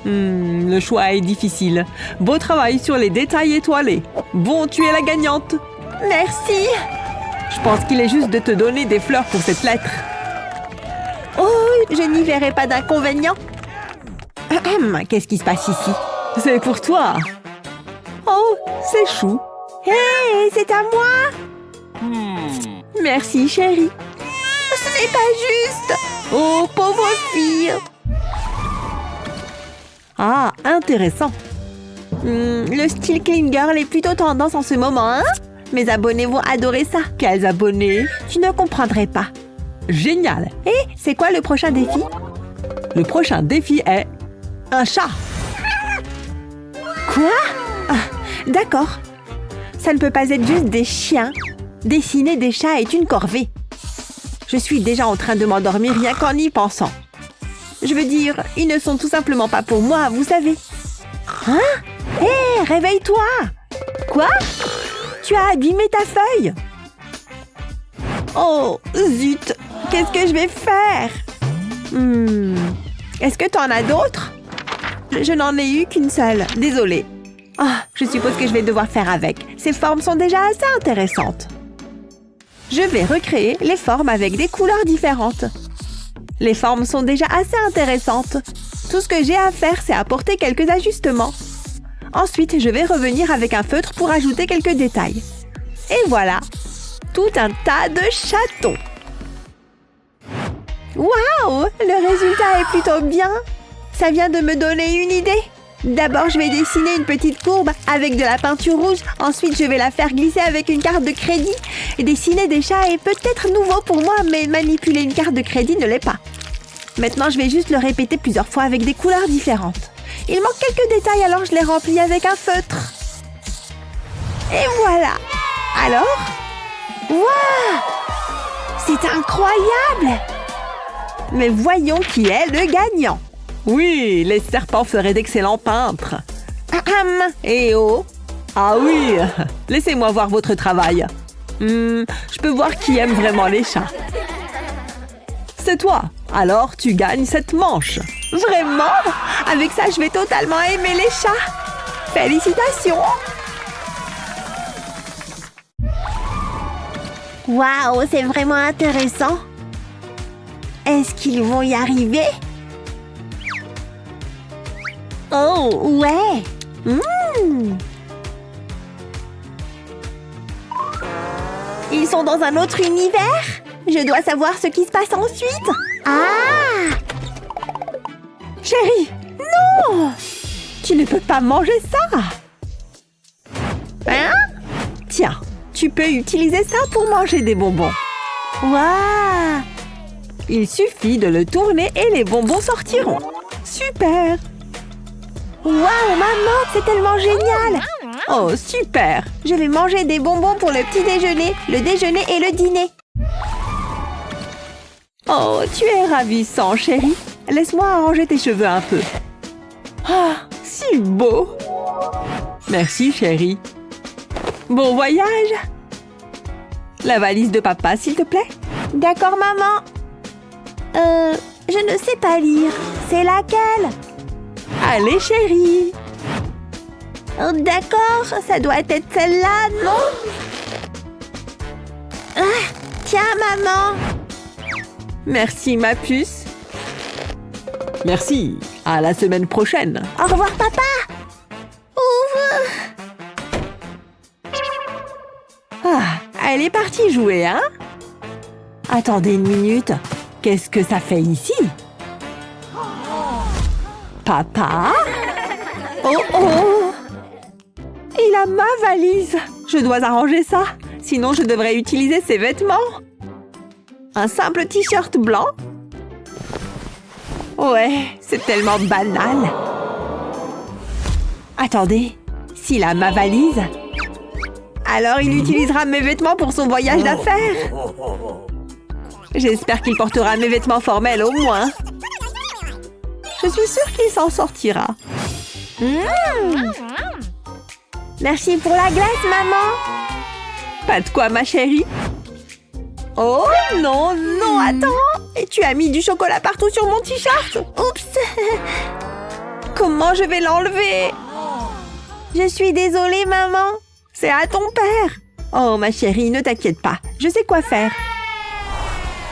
C: Le choix est difficile. Beau travail sur les détails étoilés. Bon, tu es la gagnante.
B: Merci!
C: Je pense qu'il est juste de te donner des fleurs pour cette lettre.
B: Oh, je n'y verrai pas d'inconvénient. Qu'est-ce qui se passe ici?
C: C'est pour toi. Oh, c'est chou.
B: Hé, c'est à moi! Merci, chérie. Ce n'est pas juste! Oh, pauvre fille!
C: Ah, intéressant.
B: Le style clean girl est plutôt tendance en ce moment, hein? Mes abonnés vont adorer ça.
C: Quels abonnés?
B: Tu ne comprendrais pas.
C: Génial.
B: Et c'est quoi le prochain défi?
C: Le prochain défi est un chat.
B: Quoi? Ah, d'accord. Ça ne peut pas être juste des chiens. Dessiner des chats est une corvée. Je suis déjà en train de m'endormir rien qu'en y pensant. Je veux dire, ils ne sont tout simplement pas pour moi, vous savez. Hein? Hé, réveille-toi! Quoi? Tu as abîmé ta feuille? Oh, zut! Qu'est-ce que je vais faire? Est-ce que tu en as d'autres? Je n'en ai eu qu'une seule, désolée. Ah, je suppose que je vais devoir faire avec. Ces formes sont déjà assez intéressantes. Je vais recréer les formes avec des couleurs différentes. Les formes sont déjà assez intéressantes. Tout ce que j'ai à faire, c'est apporter quelques ajustements. Ensuite, je vais revenir avec un feutre pour ajouter quelques détails. Et voilà, tout un tas de chatons. Waouh, le résultat est plutôt bien. Ça vient de me donner une idée. D'abord, je vais dessiner une petite courbe avec de la peinture rouge. Ensuite, je vais la faire glisser avec une carte de crédit. Dessiner des chats est peut-être nouveau pour moi, mais manipuler une carte de crédit ne l'est pas. Maintenant, je vais juste le répéter plusieurs fois avec des couleurs différentes. Il manque quelques détails, alors je les remplis avec un feutre. Et voilà. Alors? Waouh! C'est incroyable! Mais voyons qui est le gagnant.
C: Oui, les serpents feraient d'excellents peintres.
B: Eh oh!
C: Ah oui, laissez-moi voir votre travail. Je peux voir qui aime vraiment les chats. C'est toi. Alors, tu gagnes cette manche.
B: Vraiment? Avec ça, je vais totalement aimer les chats. Félicitations! Waouh, c'est vraiment intéressant. Est-ce qu'ils vont y arriver? Oh, ouais! Ils sont dans un autre univers? Je dois savoir ce qui se passe ensuite. Ah! Chérie, non! Tu ne peux pas manger ça! Hein?
C: Tiens, tu peux utiliser ça pour manger des bonbons.
B: Waouh!
C: Il suffit de le tourner et les bonbons sortiront. Super!
B: Waouh, maman, c'est tellement génial!
C: Oh, super!
B: Je vais manger des bonbons pour le petit déjeuner, le déjeuner et le dîner.
C: Oh, tu es ravissant, chérie. Laisse-moi arranger tes cheveux un peu. Ah, si beau! Merci, chérie. Bon voyage! La valise de papa, s'il te plaît?
B: D'accord, maman. Je ne sais pas lire. C'est laquelle?
C: Allez, chérie!
B: Oh, d'accord, ça doit être celle-là, non? Ah, tiens, maman.
C: Merci, ma puce. Merci. À la semaine prochaine.
B: Au revoir, papa. Ouf.
C: Ah, elle est partie jouer, hein? Attendez une minute. Qu'est-ce que ça fait ici? Papa? Oh oh! Il a ma valise. Je dois arranger ça. Sinon, je devrais utiliser ses vêtements. Un simple t-shirt blanc? Ouais, c'est tellement banal. Attendez, s'il a ma valise,
B: Alors il utilisera mes vêtements pour son voyage d'affaires. J'espère qu'il portera mes vêtements formels au moins. Je suis sûre qu'il s'en sortira. Merci pour la glace, maman. Pas de quoi, ma chérie. Oh non, non, attends. Et tu as mis du chocolat partout sur mon t-shirt. Oups. Comment je vais l'enlever? Je suis désolée, maman. C'est à ton père. Oh, ma chérie, ne t'inquiète pas. Je sais quoi faire.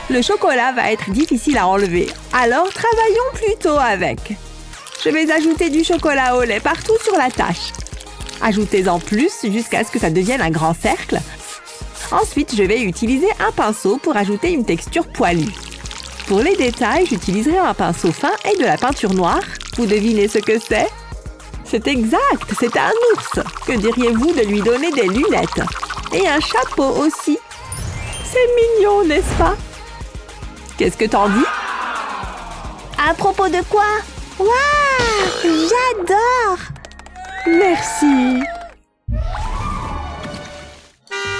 B: Le chocolat va être difficile à enlever. Alors, travaillons plutôt avec. Je vais ajouter du chocolat au lait partout sur la tâche. Ajoutez-en plus jusqu'à ce que ça devienne un grand cercle. Ensuite, je vais utiliser un pinceau pour ajouter une texture poilue. Pour les détails, j'utiliserai un pinceau fin et de la peinture noire. Vous devinez ce que c'est? C'est exact, c'est un ours. Que diriez-vous de lui donner des lunettes? Et un chapeau aussi. C'est mignon, n'est-ce pas? Qu'est-ce que t'en dis?
A: À propos de quoi? Waouh! J'adore!
B: Merci.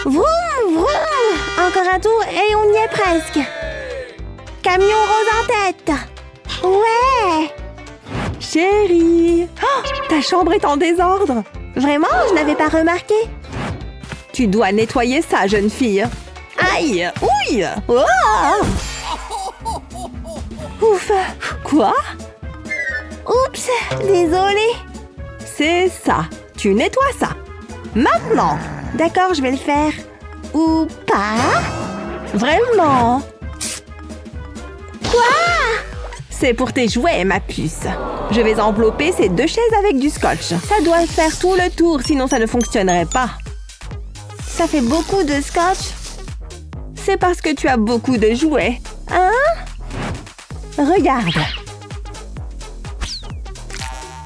A: Vroom, vroom! Encore un tour et on y est presque. Camion rose en tête. Ouais!
B: Chérie, oh, ta chambre est en désordre.
A: Vraiment, je n'avais pas remarqué.
B: Tu dois nettoyer ça, jeune fille. Aïe! Ouille! Oh!
A: Ouf!
B: Quoi?
A: Oups! Désolée.
B: C'est ça. Tu nettoies ça. Maintenant.
A: D'accord, je vais le faire. Ou pas?
B: Vraiment?
A: Quoi?
B: C'est pour tes jouets, ma puce. Je vais envelopper ces deux chaises avec du scotch. Ça doit faire tout le tour, sinon ça ne fonctionnerait pas.
A: Ça fait beaucoup de scotch.
B: C'est parce que tu as beaucoup de jouets.
A: Hein?
B: Regarde.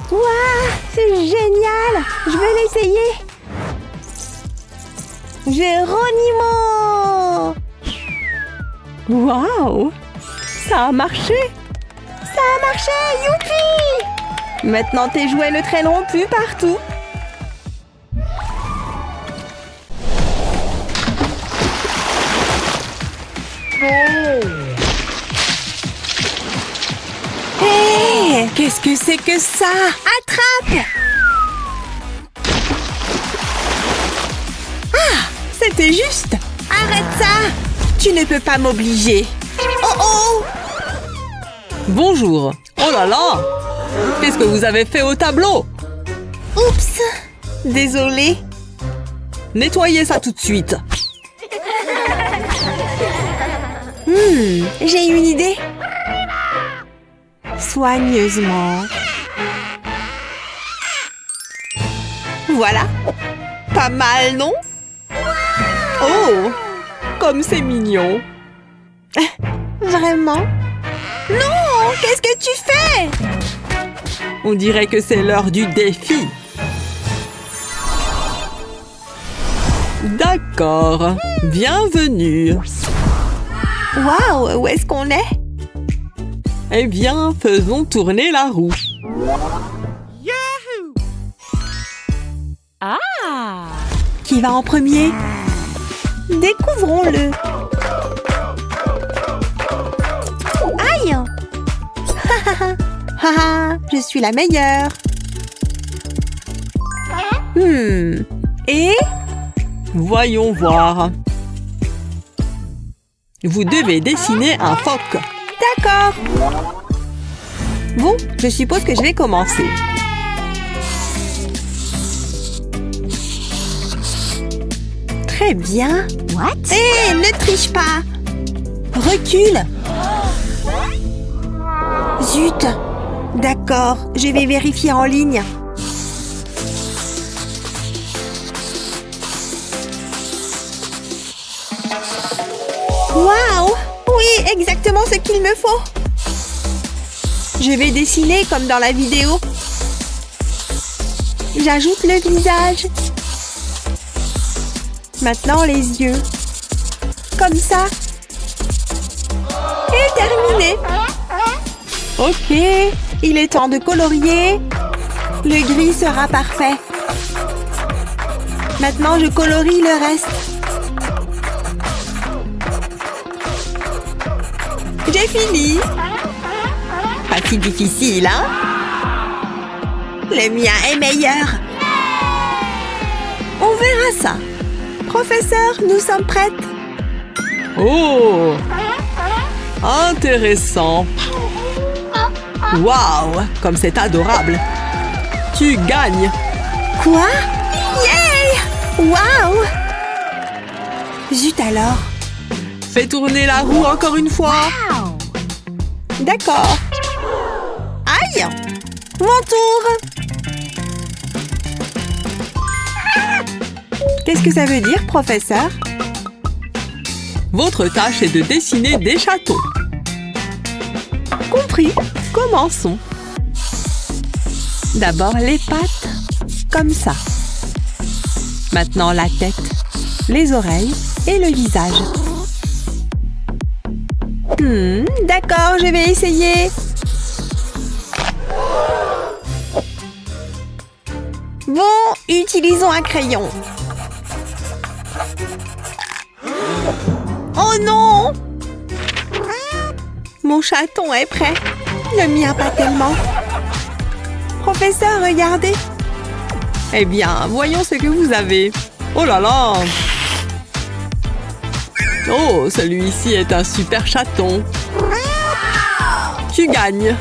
A: Waouh! C'est génial! Je vais l'essayer. Geronimo!
B: Waouh! Ça a marché!
A: Ça a marché! Youpi!
B: Maintenant, tes jouets ne traîneront plus partout. Hé! Qu'est-ce que c'est que ça?
A: Attrape!
B: Ah! C'était juste!
A: Arrête ça!
B: Tu ne peux pas m'obliger.
A: Oh oh!
C: Bonjour. Oh là là! Qu'est-ce que vous avez fait au tableau?
A: Oups!
B: Désolée.
C: Nettoyez ça tout de suite.
B: J'ai une idée. Soigneusement. Voilà. Pas mal, non? Oh! Comme c'est mignon.
A: Vraiment?
B: Non! Qu'est-ce que tu fais?
C: On dirait que c'est l'heure du défi. D'accord. Bienvenue.
B: Waouh! Où est-ce qu'on est?
C: Eh bien, faisons tourner la roue.
B: Qui va en premier? Découvrons-le.
A: Aïe!
B: Haha, je suis la meilleure. Et?
C: Voyons voir. Vous devez dessiner un phoque.
B: D'accord. Bon, je suppose que je vais commencer. Très bien.
A: What?
B: Hé, ne triche pas. Recule. Zut. D'accord, je vais vérifier en ligne. Waouh! Oui, exactement ce qu'il me faut. Je vais dessiner comme dans la vidéo. J'ajoute le visage. Maintenant les yeux. Comme ça. Et terminé. Ok, il est temps de colorier. Le gris sera parfait. Maintenant, je colorie le reste. J'ai fini. Pas si difficile, hein? Le mien est meilleur. On verra ça. Professeur, nous sommes prêtes.
C: Oh! Intéressant. Waouh! Comme c'est adorable. Tu gagnes.
B: Quoi? Yay! Waouh! Zut alors.
C: Fais tourner la roue encore une fois.
B: D'accord. Aïe! Mon tour! Qu'est-ce que ça veut dire, professeur?
C: Votre tâche est de dessiner des chatons.
B: Compris.
C: Commençons.
B: D'abord les pattes, comme ça. Maintenant la tête, les oreilles et le visage. D'accord, je vais essayer. Bon, utilisons un crayon. Oh non! Mon chaton est prêt. Le mien pas tellement. Professeur, regardez.
C: Eh bien, voyons ce que vous avez. Oh là là! Oh, celui-ci est un super chaton. Tu gagnes.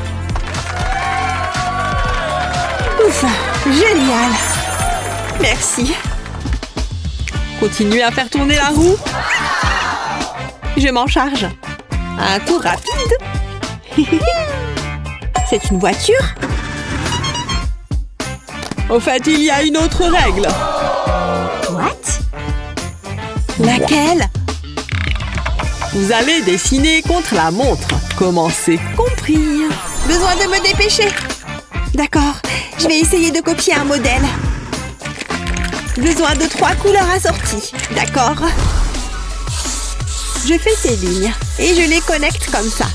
B: Ouf, génial. Merci.
C: Continuez à faire tourner la roue.
B: Je m'en charge. Un tour rapide. C'est une voiture?
C: Au fait, il y a une autre règle.
B: What? Laquelle?
C: Vous allez dessiner contre la montre. Commencez.
B: Compris. Besoin de me dépêcher. D'accord, je vais essayer de copier un modèle. Besoin de 3 couleurs assorties. D'accord. Je fais ces lignes et je les connecte comme ça.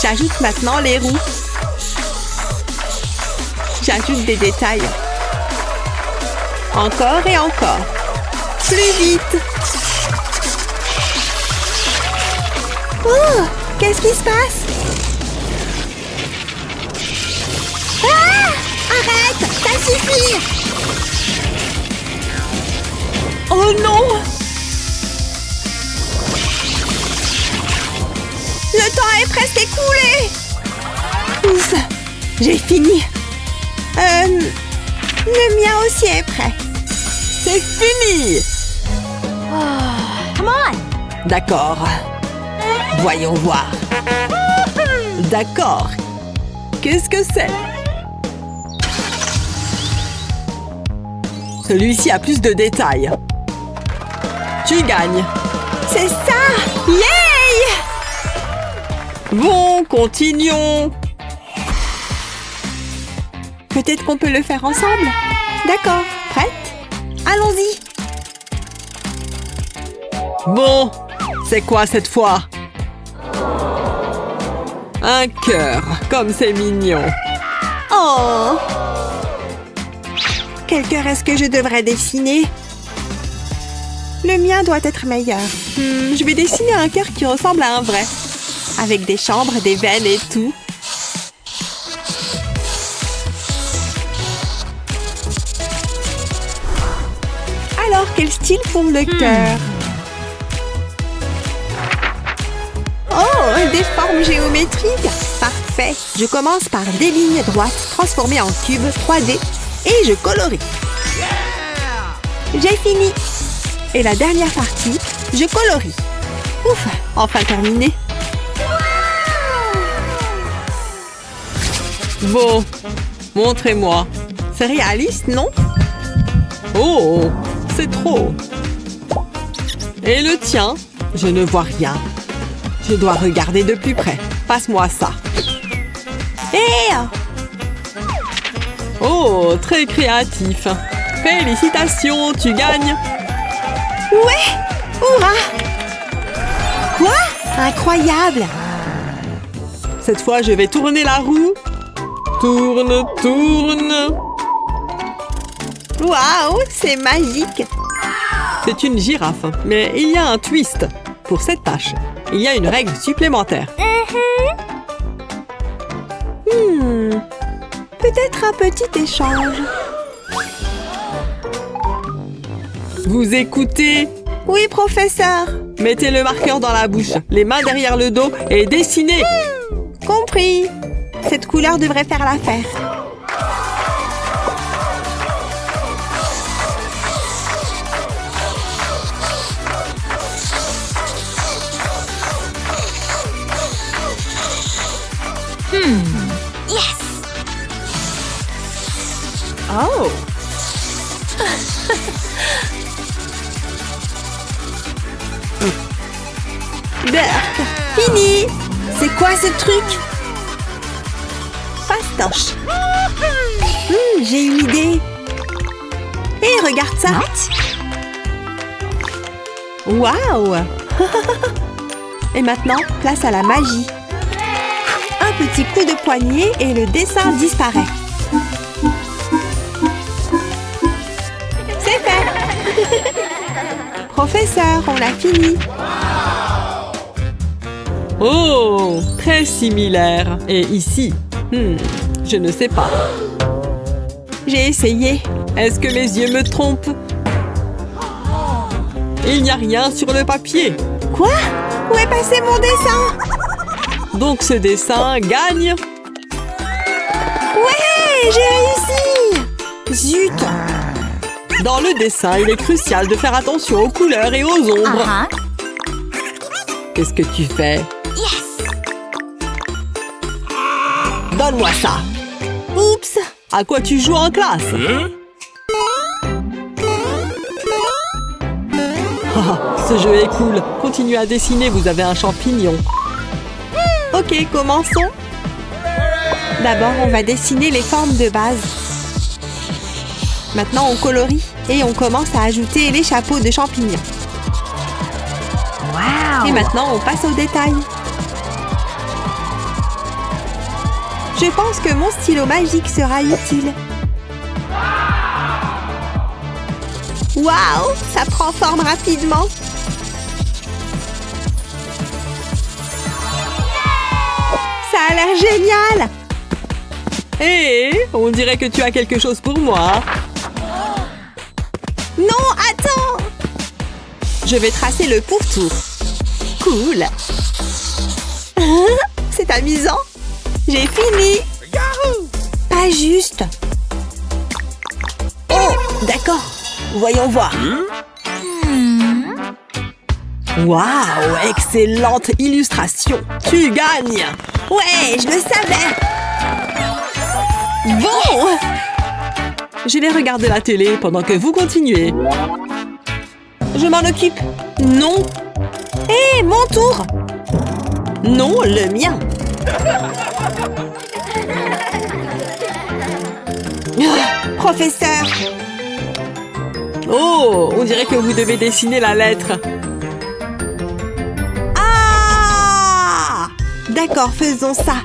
B: J'ajoute maintenant les roues. J'ajoute des détails. Encore et encore. Plus vite. Oh, qu'est-ce qui se passe? Ah! Arrête! Ça suffit!
C: Oh non!
B: Le temps est presque écoulé! Ouf! J'ai fini! Le mien aussi est prêt.
C: C'est fini!
A: Come on!
C: D'accord. Voyons voir. D'accord. Qu'est-ce que c'est? Celui-ci a plus de détails. Tu gagnes.
B: C'est ça! Yay!
C: Bon, continuons.
B: Peut-être qu'on peut le faire ensemble. D'accord, prête? Allons-y.
C: Bon, c'est quoi cette fois? Un cœur, comme c'est mignon.
B: Oh! Quel cœur est-ce que je devrais dessiner? Le mien doit être meilleur. Je vais dessiner un cœur qui ressemble à un vrai. Avec des chambres, des veines et tout. Alors, quel style pour le cœur? Oh, des formes géométriques. Parfait. Je commence par des lignes droites transformées en cubes 3D et je colorie. J'ai fini. Et la dernière partie, je colorie. Ouf, enfin terminé.
C: Bon, montrez-moi.
B: C'est réaliste, non?
C: Oh, c'est trop. Et le tien? Je ne vois rien. Je dois regarder de plus près. Passe-moi ça.
B: Hé!
C: Oh, très créatif. Félicitations, tu gagnes.
B: Ouais! Hurrah! Quoi? Incroyable!
C: Cette fois, je vais tourner la roue. Tourne, tourne.
B: Waouh, c'est magique!
C: C'est une girafe, mais il y a un twist. Pour cette tâche, il y a une règle supplémentaire.
B: Peut-être un petit échange.
C: Vous écoutez?
B: Oui, professeur.
C: Mettez le marqueur dans la bouche, les mains derrière le dos et dessinez.
B: Compris. Cette couleur devrait faire l'affaire.
C: Oh!
B: Fini! C'est quoi ce truc? Fastoche. J'ai une idée. Hé, regarde ça! Waouh! Et maintenant, place à la magie. Un petit coup de poignet et le dessin disparaît. C'est fait! Professeur, on a fini.
C: Oh! Très similaire. Et ici? Je ne sais pas.
B: J'ai essayé.
C: Est-ce que mes yeux me trompent? Il n'y a rien sur le papier.
B: Quoi? Où est passé mon dessin?
C: Donc ce dessin gagne?
B: Ouais, j'ai réussi! Zut!
C: Dans le dessin, il est crucial de faire attention aux couleurs et aux ombres. Qu'est-ce que tu fais? Donne-moi ça.
B: Oups!
C: À quoi tu joues en classe? Ce jeu est cool. Continuez à dessiner, vous avez un champignon.
B: Ok, commençons. D'abord, on va dessiner les formes de base. Maintenant, on colorie et on commence à ajouter les chapeaux de champignons. Et maintenant, on passe aux détails. Je pense que mon stylo magique sera utile. Waouh, ça prend forme rapidement. Ça a l'air génial.
C: Hé, on dirait que tu as quelque chose pour moi.
B: Non, attends. Je vais tracer le pourtour. Cool. C'est amusant. J'ai fini. Pas juste. Oh, d'accord. Voyons voir. Waouh, excellente illustration. Tu gagnes. Ouais, je le savais. Bon.
C: Je vais regarder la télé pendant que vous continuez.
B: Je m'en occupe. Non. Hé, mon tour. Non, le mien. Professeur.
C: Oh, on dirait que vous devez dessiner la lettre.
B: Ah! D'accord, faisons ça.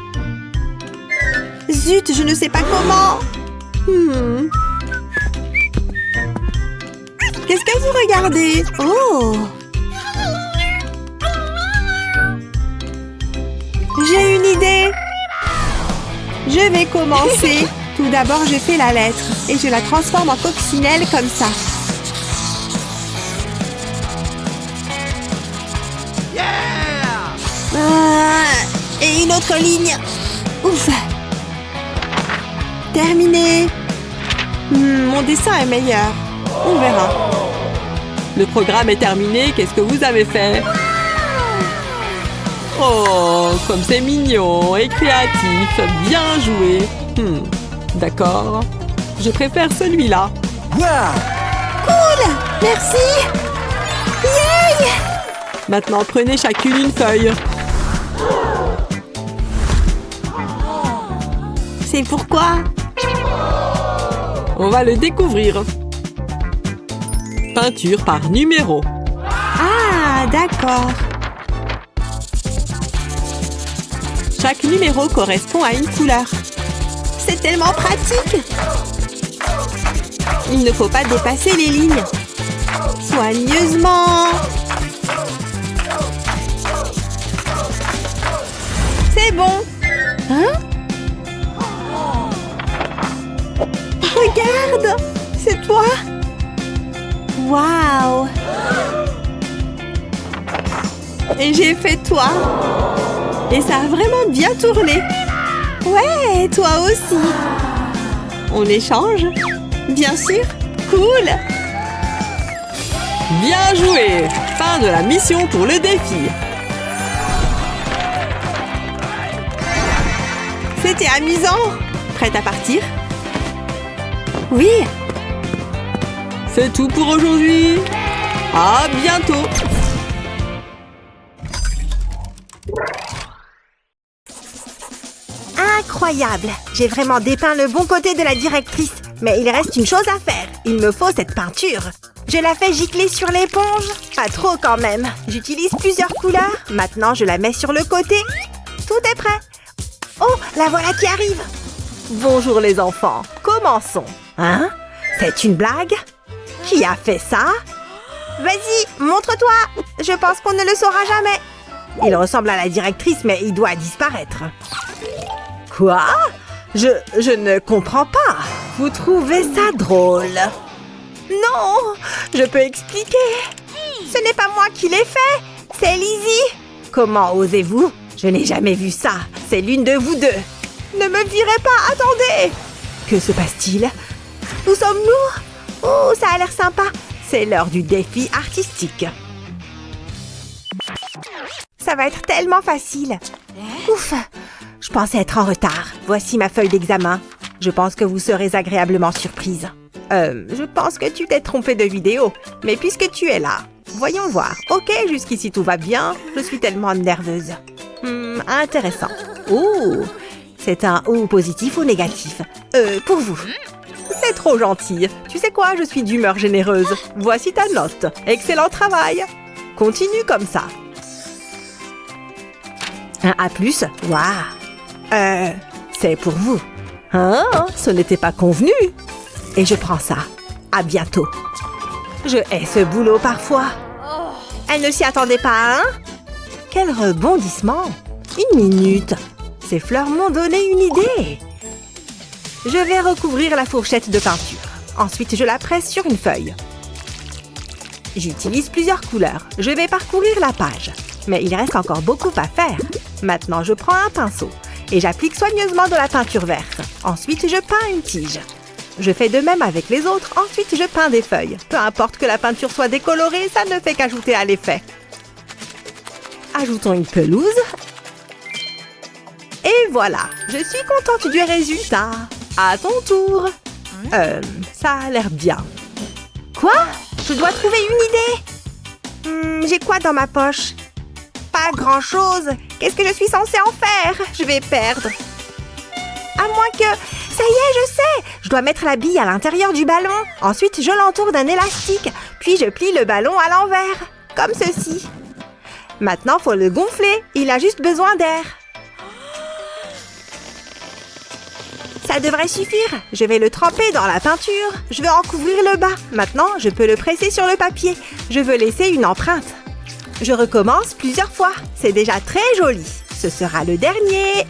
B: Zut, je ne sais pas comment. Qu'est-ce que vous regardez? Oh! J'ai une idée. Je vais commencer. Tout d'abord, je fais la lettre et je la transforme en coccinelle comme ça. Et une autre ligne. Ouf. Terminé. Mon dessin est meilleur. On verra.
C: Le programme est terminé. Qu'est-ce que vous avez fait? Oh, comme c'est mignon et créatif. Bien joué. D'accord. Je préfère celui-là.
B: Cool. Merci. Yay!
C: Maintenant, prenez chacune une feuille.
B: C'est pourquoi?
C: On va le découvrir. Peinture par numéro.
B: Ah, d'accord.
C: Chaque numéro correspond à une couleur.
B: C'est tellement pratique. Il ne faut pas dépasser les lignes. Soigneusement. C'est bon. Hein? Regarde! C'est toi? Waouh! Et j'ai fait toi. Et ça a vraiment bien tourné. Ouais, toi aussi. On échange? Bien sûr. Cool.
C: Bien joué! Fin de la mission pour le défi.
B: C'était amusant. Prête à partir? Oui.
C: C'est tout pour aujourd'hui. À bientôt!
B: Incroyable! J'ai vraiment dépeint le bon côté de la directrice. Mais il reste une chose à faire. Il me faut cette peinture. Je la fais gicler sur l'éponge. Pas trop quand même. J'utilise plusieurs couleurs. Maintenant, je la mets sur le côté. Tout est prêt. Oh, la voilà qui arrive. Bonjour les enfants. Commençons. Hein? C'est une blague? Qui a fait ça? Vas-y, montre-toi. Je pense qu'on ne le saura jamais. Il ressemble à la directrice, mais il doit disparaître. Quoi? Je ne comprends pas. Vous trouvez ça drôle? Non, je peux expliquer. Ce n'est pas moi qui l'ai fait, c'est Lizzie. Comment osez-vous? Je n'ai jamais vu ça. C'est l'une de vous deux. Ne me virez pas, attendez. Que se passe-t-il? Où sommes-nous? Oh, ça a l'air sympa. C'est l'heure du défi artistique. Ça va être tellement facile. Ouf, je pensais être en retard. Voici ma feuille d'examen. Je pense que vous serez agréablement surprise. Je pense que tu t'es trompée de vidéo. Mais puisque tu es là, voyons voir. Ok, jusqu'ici tout va bien. Je suis tellement nerveuse. Intéressant. Oh, c'est un O positif ou négatif? Pour vous. C'est trop gentil. Tu sais quoi, je suis d'humeur généreuse. Voici ta note. Excellent travail. Continue comme ça. Un A+, waouh. C'est pour vous. Hein? Ce n'était pas convenu. Et je prends ça. À bientôt. Je hais ce boulot parfois. Elle ne s'y attendait pas, hein? Quel rebondissement. Une minute. Ces fleurs m'ont donné une idée. Je vais recouvrir la fourchette de peinture. Ensuite, je la presse sur une feuille. J'utilise plusieurs couleurs. Je vais parcourir la page. Mais il reste encore beaucoup à faire. Maintenant, je prends un pinceau et j'applique soigneusement de la peinture verte. Ensuite, je peins une tige. Je fais de même avec les autres. Ensuite, je peins des feuilles. Peu importe que la peinture soit décolorée, ça ne fait qu'ajouter à l'effet. Ajoutons une pelouse. Et voilà, je suis contente du résultat. À ton tour. Ça a l'air bien. Quoi? Je dois trouver une idée. J'ai quoi dans ma poche? Pas grand-chose. Qu'est-ce que je suis censée en faire? Je vais perdre. À moins que... Ça y est, je sais! Je dois mettre la bille à l'intérieur du ballon. Ensuite, je l'entoure d'un élastique. Puis, je plie le ballon à l'envers. Comme ceci. Maintenant, faut le gonfler. Il a juste besoin d'air. Ça devrait suffire. Je vais le tremper dans la peinture. Je vais en couvrir le bas. Maintenant, je peux le presser sur le papier. Je veux laisser une empreinte. Je recommence plusieurs fois. C'est déjà très joli. Ce sera le dernier.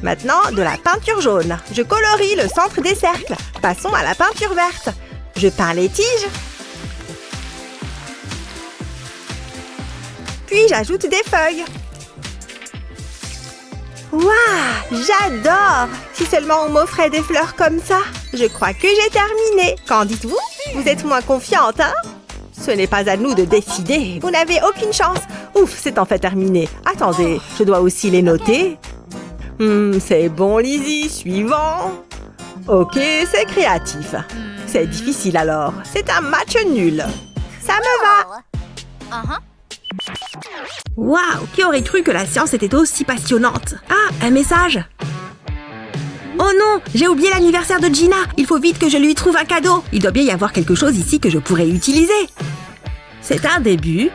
B: Maintenant, de la peinture jaune. Je colorie le centre des cercles. Passons à la peinture verte. Je peins les tiges. Puis j'ajoute des feuilles. Waouh, j'adore! Si seulement on m'offrait des fleurs comme ça. Je crois que j'ai terminé. Qu'en dites-vous? Vous êtes moins confiante, hein? Ce n'est pas à nous de décider. Vous n'avez aucune chance. Ouf, c'est en fait terminé. Attendez, je dois aussi les noter. C'est bon, Lizzie. Suivant. Ok, c'est créatif. C'est difficile alors. C'est un match nul. Ça me va. Waouh, qui aurait cru que la science était aussi passionnante? Ah, un message. Oh non, j'ai oublié l'anniversaire de Gina. Il faut vite que je lui trouve un cadeau. Il doit bien y avoir quelque chose ici que je pourrais utiliser. C'est un début.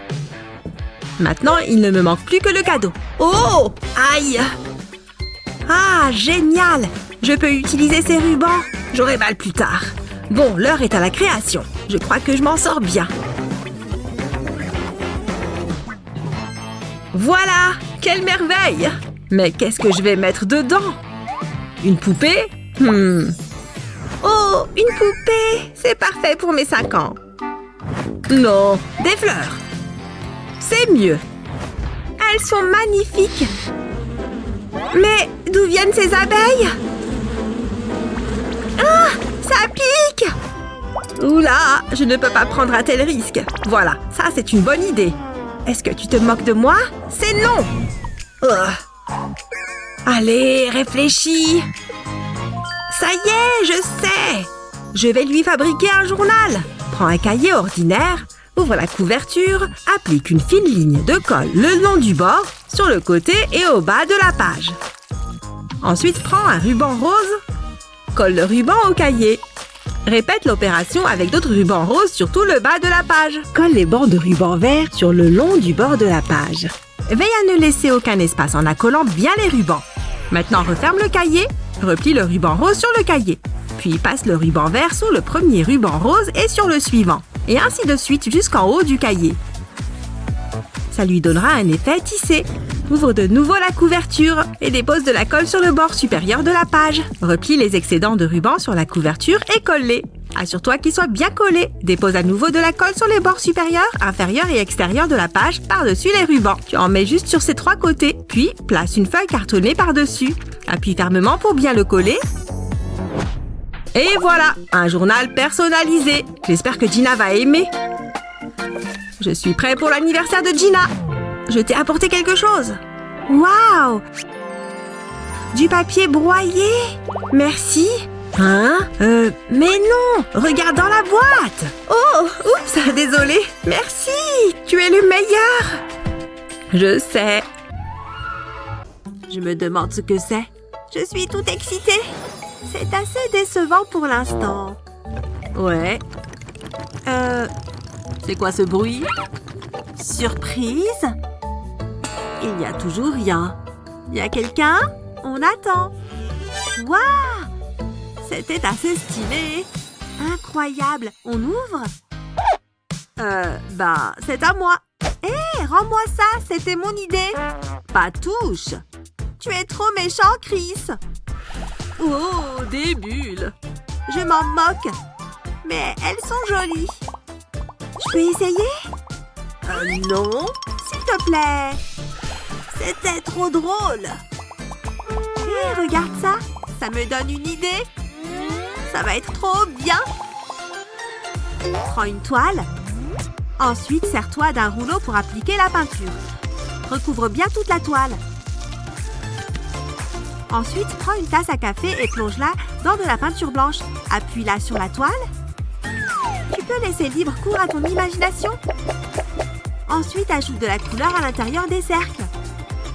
B: Maintenant, il ne me manque plus que le cadeau. Oh, aïe. Ah, génial. Je peux utiliser ces rubans. J'aurai mal plus tard. Bon, l'heure est à la création. Je crois que je m'en sors bien. Voilà! Quelle merveille! Mais qu'est-ce que je vais mettre dedans? Une poupée? Oh, une poupée! C'est parfait pour mes 5 ans. Non, des fleurs. C'est mieux. Elles sont magnifiques. Mais d'où viennent ces abeilles? Ah, ça pique! Oula, je ne peux pas prendre un tel risque. Voilà, ça c'est une bonne idée. Est-ce que tu te moques de moi? C'est non! Allez, réfléchis. Ça y est, je sais. Je vais lui fabriquer un journal. Prends un cahier ordinaire, ouvre la couverture, applique une fine ligne de colle le long du bord, sur le côté et au bas de la page. Ensuite, prends un ruban rose, colle le ruban au cahier. Répète l'opération avec d'autres rubans roses sur tout le bas de la page. Colle les bandes de ruban vert sur le long du bord de la page. Veille à ne laisser aucun espace en accolant bien les rubans. Maintenant, referme le cahier, replie le ruban rose sur le cahier. Puis passe le ruban vert sur le premier ruban rose et sur le suivant. Et ainsi de suite jusqu'en haut du cahier. Ça lui donnera un effet tissé. Ouvre de nouveau la couverture et dépose de la colle sur le bord supérieur de la page. Replie les excédents de ruban sur la couverture et colle-les. Assure-toi qu'ils soient bien collés. Dépose à nouveau de la colle sur les bords supérieurs, inférieurs et extérieurs de la page par-dessus les rubans. Tu en mets juste sur ces 3 côtés. Puis, place une feuille cartonnée par-dessus. Appuie fermement pour bien le coller. Et voilà, un journal personnalisé. J'espère que Gina va aimer. Je suis prêt pour l'anniversaire de Gina. Je t'ai apporté quelque chose. Waouh! Du papier broyé. Merci. Hein? Mais non! Regarde dans la boîte! Oh! Oups! Désolée! Merci! Tu es le meilleur! Je sais. Je me demande ce que c'est. Je suis toute excitée. C'est assez décevant pour l'instant. Ouais. C'est quoi ce bruit? Surprise? Il n'y a toujours rien. Y a quelqu'un? On attend. Waouh! C'était assez stylé. Incroyable. On ouvre? C'est à moi. Hé, rends-moi ça. C'était mon idée. Pas touche. Tu es trop méchant, Chris. Oh, des bulles. Je m'en moque. Mais elles sont jolies. Je peux essayer? Non. S'il te plaît. C'était trop drôle. Hé, regarde ça. Ça me donne une idée. Ça va être trop bien. Prends une toile. Ensuite, sers-toi d'un rouleau pour appliquer la peinture. Recouvre bien toute la toile. Ensuite, prends une tasse à café et plonge-la dans de la peinture blanche. Appuie-la sur la toile. Tu peux laisser libre cours à ton imagination. Ensuite, ajoute de la couleur à l'intérieur des cercles.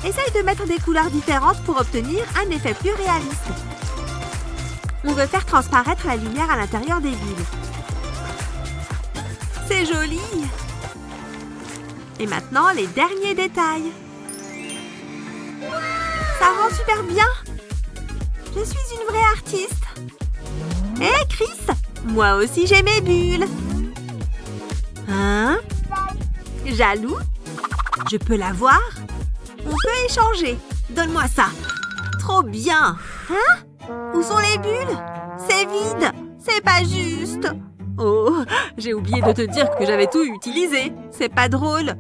B: Essaye de mettre des couleurs différentes pour obtenir un effet plus réaliste. On veut faire transparaître la lumière à l'intérieur des bulles. C'est joli! Et maintenant, les derniers détails. Ça rend super bien! Je suis une vraie artiste. Hé, Chris! Moi aussi, j'ai mes bulles. Hein? Jaloux? Je peux la voir? On peut échanger. Donne-moi ça. Trop bien. Hein? Où sont les bulles? C'est vide. C'est pas juste. Oh, j'ai oublié de te dire que j'avais tout utilisé. C'est pas drôle.